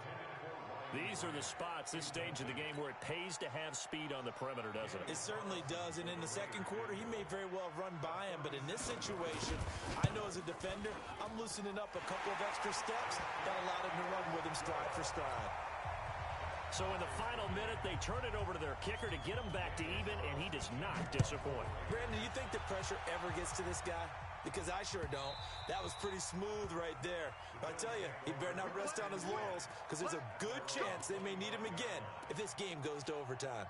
These are the spots, this stage of the game, where it pays to have speed on the perimeter, doesn't it? It certainly does, and in the second quarter, he may very well run by him, but in this situation, I know as a defender, I'm loosening up a couple of extra steps that allowed him to run with him stride for stride. So in the final minute, they turn it over to their kicker to get him back to even, and he does not disappoint. Brandon, do you think the pressure ever gets to this guy? Because I sure don't. That was pretty smooth right there. But I tell you, he better not rest on his laurels, because there's a good chance they may need him again if this game goes to overtime.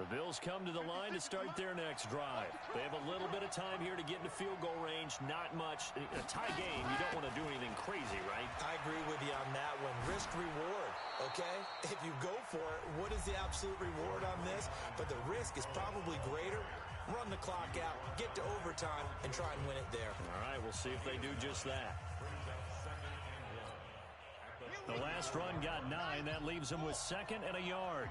The Bills come to the line to start their next drive. They have a little bit of time here to get into field goal range. Not much. A tie game, you don't want to do anything crazy, right? I agree with you on that one. Risk-reward, okay? If you go for it, what is the absolute reward on this? But the risk is probably greater. Run the clock out, get to overtime, and try and win it there. All right, we'll see if they do just that. The last run got 9. That leaves him with 2nd and a yard.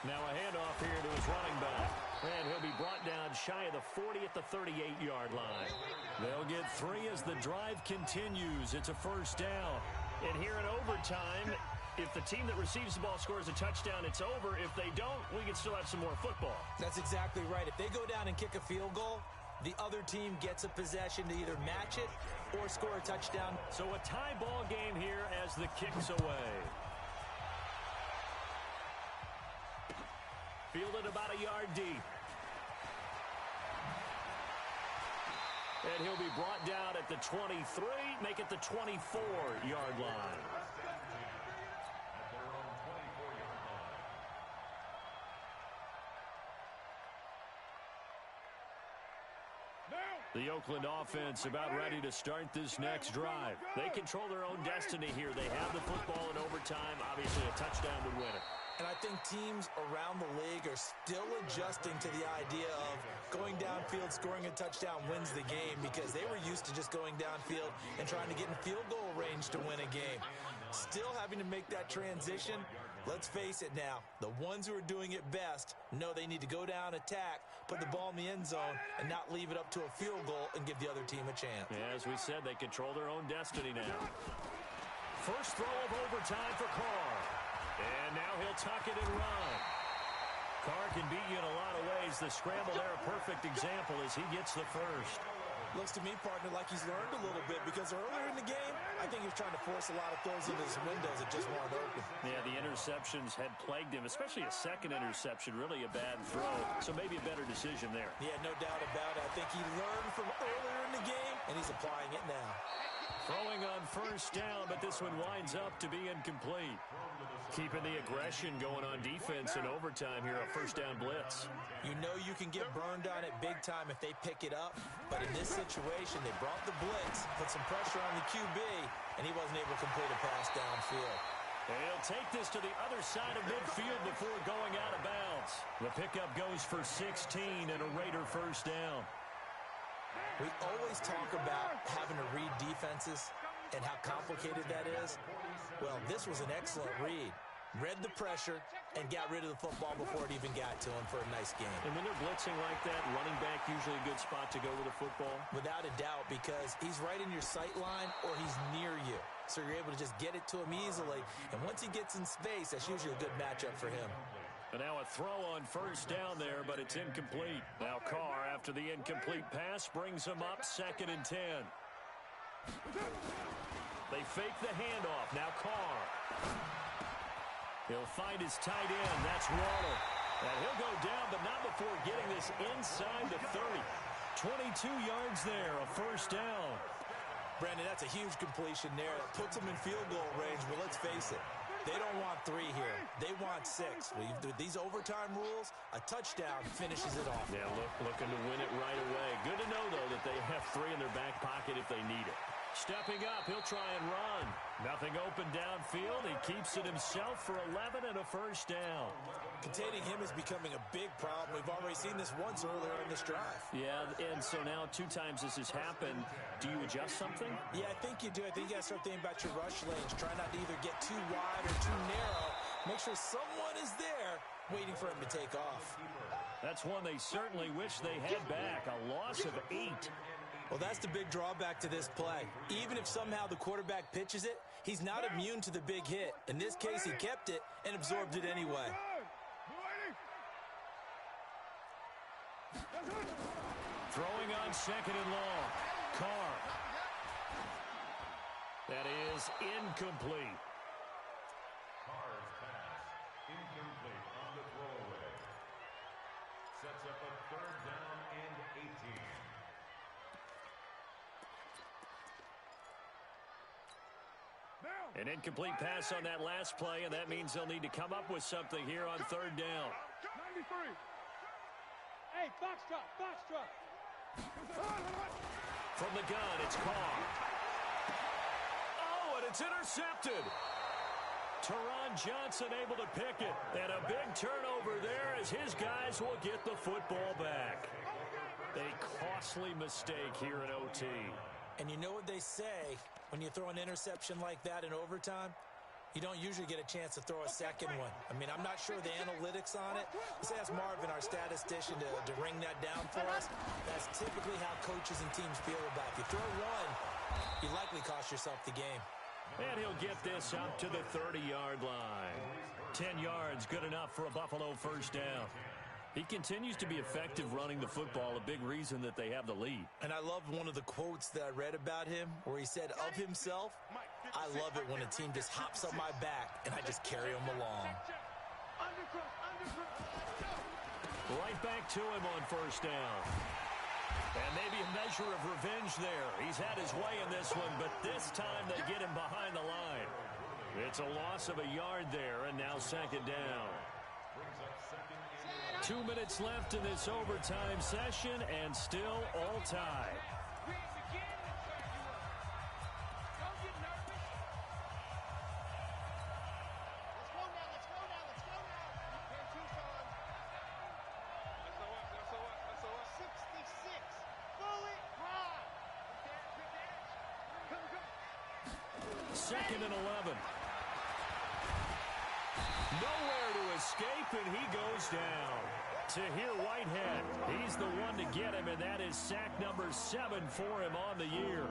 Now a handoff here to his running back. And he'll be brought down shy of the 40 at the 38-yard line. They'll get 3 as the drive continues. It's a first down. And here in overtime, if the team that receives the ball scores a touchdown, it's over. If they don't, we can still have some more football. That's exactly right. If they go down and kick a field goal, the other team gets a possession to either match it or score a touchdown. So a tie ball game here as the kick's away. Fielded about a yard deep. And he'll be brought down at the 23, make it the 24-yard line. The Oakland offense about ready to start this next drive. They control their own destiny here. They have the football in overtime. Obviously, a touchdown would win it. And I think teams around the league are still adjusting to the idea of going downfield, scoring a touchdown wins the game, because they were used to just going downfield and trying to get in field goal range to win a game. Still having to make that transition. Let's face it now, the ones who are doing it best know they need to go down, attack, put the ball in the end zone, and not leave it up to a field goal and give the other team a chance. Yeah, as we said, they control their own destiny now. First throw of overtime for Carr. And now he'll tuck it and run. Carr can beat you in a lot of ways. The scramble there, a perfect example as he gets the first. Looks to me, partner, like he's learned a little bit, because earlier in the game, I think he was trying to force a lot of throws into his windows that just weren't open. Yeah, the interceptions had plagued him, especially a second interception, really a bad throw. So maybe a better decision there. Yeah, no doubt about it. I think he learned from earlier in the game, and he's applying it now. Throwing on first down, but this one winds up to be incomplete. Keeping the aggression going on defense in overtime here, a first down blitz. You know you can get burned on it big time if they pick it up, but in this situation, they brought the blitz, put some pressure on the QB, and he wasn't able to complete a pass downfield. And he'll take this to the other side of midfield before going out of bounds. The pickup goes for 16 and a Raider first down. We always talk about having to read defenses and how complicated that is. Well, this was an excellent read. Read the pressure and got rid of the football before it even got to him for a nice game. And when they're blitzing like that, running back usually a good spot to go with the football. Without a doubt, because he's right in your sight line or he's near you. So you're able to just get it to him easily. And once he gets in space, that's usually a good matchup for him. And now a throw on first down there, but it's incomplete. Now Carr, after the incomplete pass, brings him up 2nd and 10. They fake the handoff. Now Carr. He'll find his tight end. That's Waller. And he'll go down, but not before getting this inside the 30. 22 yards there, a first down. Brandon, that's a huge completion there. It puts them in field goal range, but let's face it. They don't want 3 here. They want 6. With these overtime rules, a touchdown finishes it off. Yeah, looking to win it right away. Good to know, though, that they have 3 in their back pocket if they need it. Stepping up, he'll try and run. Nothing open downfield. He keeps it himself for 11 and a first down. Containing him is becoming a big problem. We've already seen this once earlier in this drive. Yeah, and so now 2 times this has happened. Do you adjust something? Yeah, I think you do. I think you got to start thinking about your rush lanes. Try not to either get too wide or too narrow. Make sure someone is there waiting for him to take off. That's one they certainly wish they had back. A loss of 8. Well, that's the big drawback to this play. Even if somehow the quarterback pitches it, he's not immune to the big hit. In this case, he kept it and absorbed it anyway. Throwing on second and long. Carr. That is incomplete. Carr's pass, incomplete on the throwaway. Sets up a 3rd down and 18. An incomplete pass on that last play, and that means they'll need to come up with something here on 3rd down. 93. Hey, box truck. From the gun, it's Carr. Oh, and it's intercepted. Teron Johnson able to pick it. And a big turnover there as his guys will get the football back. A costly mistake here in OT. And you know what they say, when you throw an interception like that in overtime, you don't usually get a chance to throw a second one. I mean, I'm not sure the analytics on it. Let's ask Marvin, our statistician, to ring that down for us. That's typically how coaches and teams feel about it. If you throw one, you likely cost yourself the game. And he'll get this up to the 30-yard line. 10 yards, good enough for a Buffalo first down. He continues to be effective running the football, a big reason that they have the lead. And I love one of the quotes that I read about him where he said of himself, I love it when a team just hops on my back and I just carry them along. Right back to him on first down. And maybe a measure of revenge there. He's had his way in this one, but this time they get him behind the line. It's a loss of a yard there, and now 2nd down. 2 minutes left in this overtime session, and still all tied. Second and 11. Nowhere to escape, and he goes down. Tahir Whitehead, he's the one to get him, and that is sack number 7 for him on the year.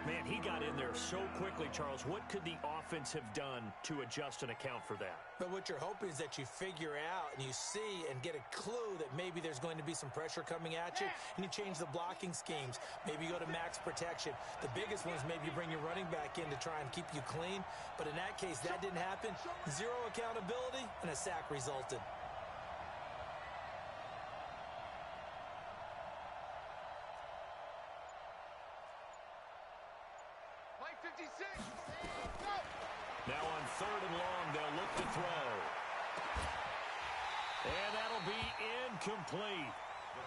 Man, he got in there so quickly, Charles. What could the offense have done to adjust and account for that? But what you're hoping is that you figure out and you see and get a clue that maybe there's going to be some pressure coming at you, and you change the blocking schemes. Maybe you go to max protection. The biggest one is maybe you bring your running back in to try and keep you clean. But in that case, that didn't happen. 0 accountability, and a sack resulted. Now on 3rd and long, they'll look to throw. And that'll be incomplete.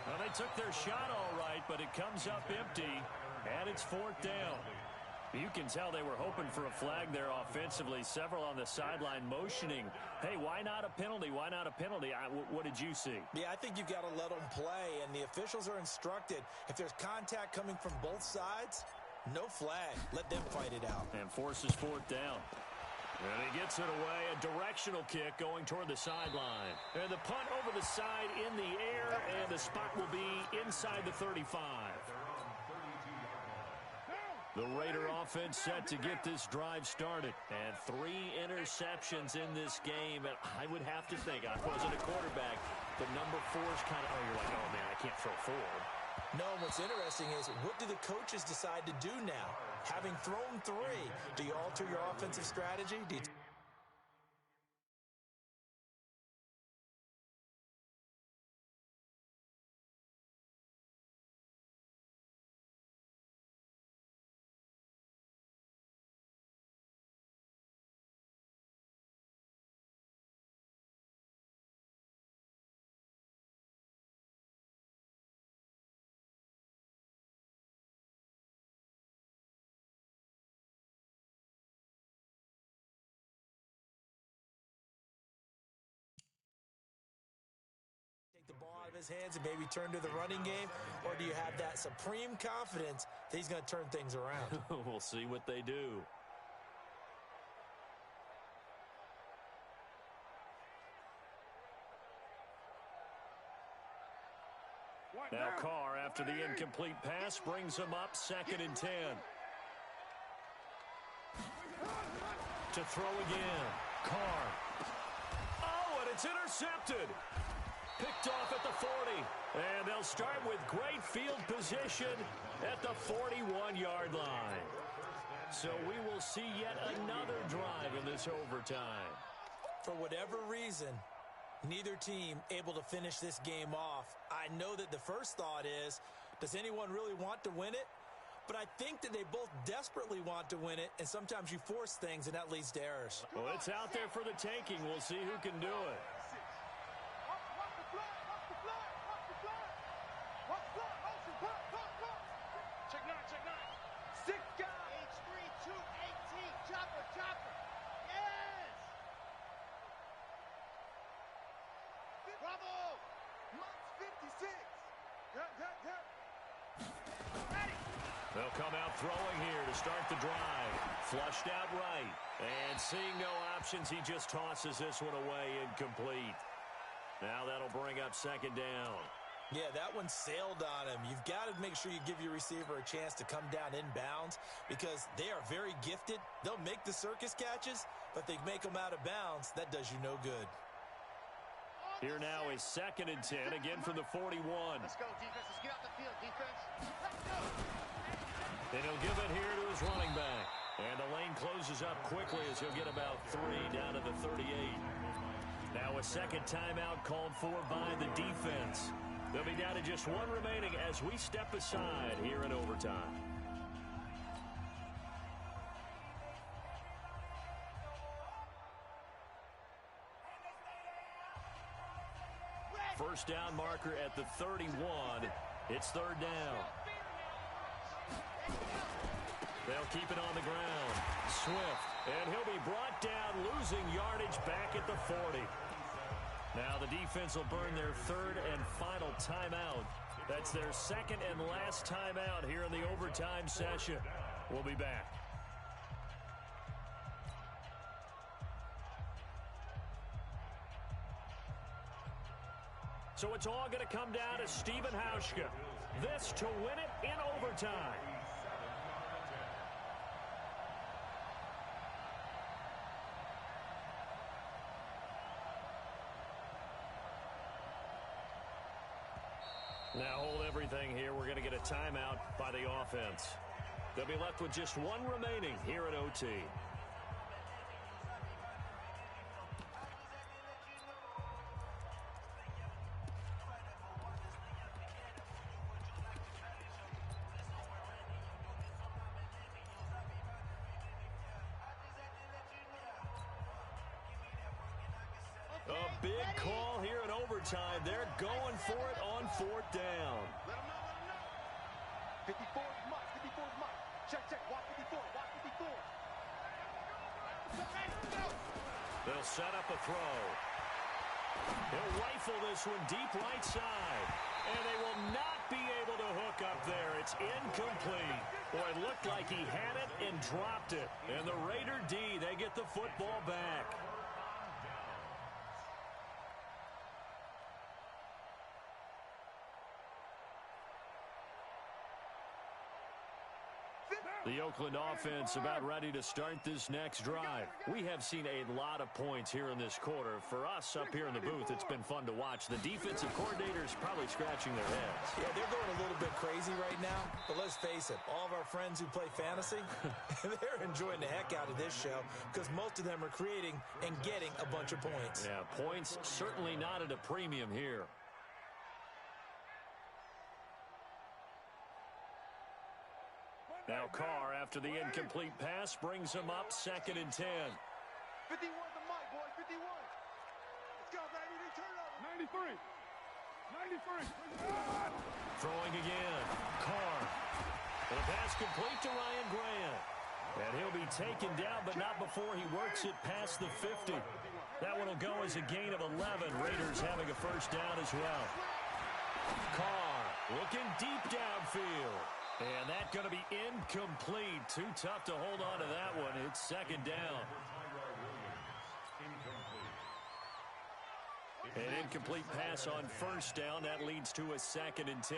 Well, they took their shot all right, but it comes up empty, and it's 4th down. You can tell they were hoping for a flag there offensively. Several on the sideline motioning. Hey, why not a penalty? Why not a penalty? What did you see? Yeah, I think you've got to let them play, and the officials are instructed. If there's contact coming from both sides, no flag. Let them fight it out. And forces 4th down. And he gets it away. A directional kick going toward the sideline. And the punt over the side in the air, and the spot will be inside the 35. The Raider offense set to get this drive started. And 3 interceptions in this game. And I would have to think, I wasn't a quarterback, the number 4 is kind of, you're like, oh, man, I can't throw 4. No, what's interesting is, what do the coaches decide to do now? Having thrown 3, do you alter your offensive strategy? Do you his hands and maybe turn to the running game? Or do you have that supreme confidence that he's going to turn things around? We'll see what they do. Now Carr, after the incomplete pass, brings him up 2nd and 10. To throw again. Carr. Oh, and it's intercepted. Picked off at the 40. And they'll start with great field position at the 41-yard line. So we will see yet another drive in this overtime. For whatever reason, neither team able to finish this game off. I know that the first thought is, does anyone really want to win it? But I think that they both desperately want to win it, and sometimes you force things, and that leads to errors. Well, it's out there for the taking. We'll see who can do it. Check nine. 6 guys. H3, 2, 18. Chopper. Yes. Bravo. Mike's 56. Good. Ready. They'll come out throwing here to start the drive. Flushed out right. And seeing no options, he just tosses this one away incomplete. Now that'll bring up 2nd down. Yeah, that one sailed on him. You've got to make sure you give your receiver a chance to come down inbounds because they are very gifted. They'll make the circus catches, but they make them out of bounds. That does you no good. Here now is 2nd and 10, again from the 41. Let's go, defense. Let's get out the field, defense. Let's go. And he'll give it here to his running back. And the lane closes up quickly as he'll get about 3 down to the 38. Now a second timeout called for by the defense. They'll be down to just 1 remaining as we step aside here in overtime. First down marker at the 31. It's 3rd down. They'll keep it on the ground. Swift, and he'll be brought down, losing yardage back at the 40. Now the defense will burn their 3rd and final timeout. That's their 2nd and last timeout here in the overtime session. We'll be back. So it's all going to come down to Stephen Hauschka. This to win it in overtime. Now hold everything here. We're going to get a timeout by the offense. They'll be left with just 1 remaining here in OT. A big call here in overtime. They're going for it on 4th down. Let him know. 54 is Mike. 54 is Mike. Check. Watch 54. Watch 54. They'll set up a throw. He'll rifle this one deep right side. And they will not be able to hook up there. It's incomplete. Boy, it looked like he had it and dropped it. And the Raider D, they get the football back. The Oakland offense about ready to start this next drive. We have seen a lot of points here in this quarter. For us up here in the booth, it's been fun to watch. The defensive coordinators probably scratching their heads. Yeah, they're going a little bit crazy right now, but let's face it, all of our friends who play fantasy, they're enjoying the heck out of this show because most of them are creating and getting a bunch of points. Yeah, points certainly not at a premium here. Now Carr, after the incomplete pass, brings him up 2nd and 10. 51 the Mike, boys. 51. Let's go, baby. Turnover. 93. Throwing again. Carr. The pass complete to Ryan Grant. And he'll be taken down, but not before he works it past the 50. That one will go as a gain of 11. Raiders having a first down as well. Carr looking deep downfield. And that's going to be incomplete. Too tough to hold on to that one. It's second down. An incomplete pass on first down. That leads to a 2nd and 10.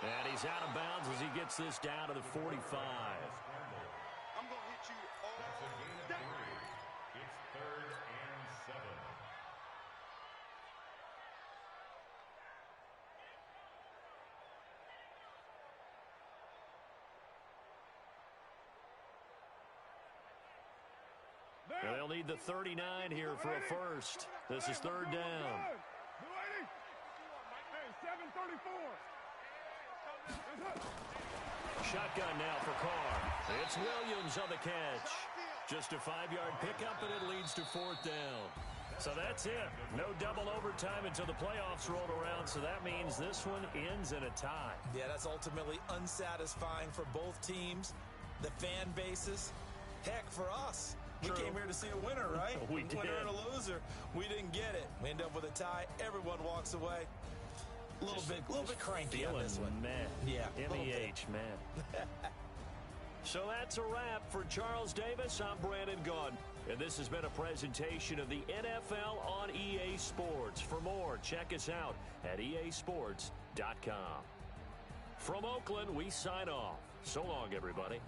And he's out of bounds as he gets this down to the 45. I'm going to hit you all day. It's 3rd and 7. Well, they'll need the 39 here for a first. This is 3rd down. Shotgun now for Carr. It's Williams on the catch. Just a 5-yard pickup, and it leads to 4th down. So that's it. No double overtime until the playoffs rolled around, so that means this one ends in a tie. Yeah, that's ultimately unsatisfying for both teams, the fan bases. Heck, for us. True. We came here to see a winner, right? We did. Winner and a loser. We didn't get it. We end up with a tie. Everyone walks away. A little bit cranky on this one. Man. Yeah. MEH, man. So that's a wrap for Charles Davis. I'm Brandon Gaudin. And this has been a presentation of the NFL on EA Sports. For more, check us out at easports.com. From Oakland, we sign off. So long, everybody.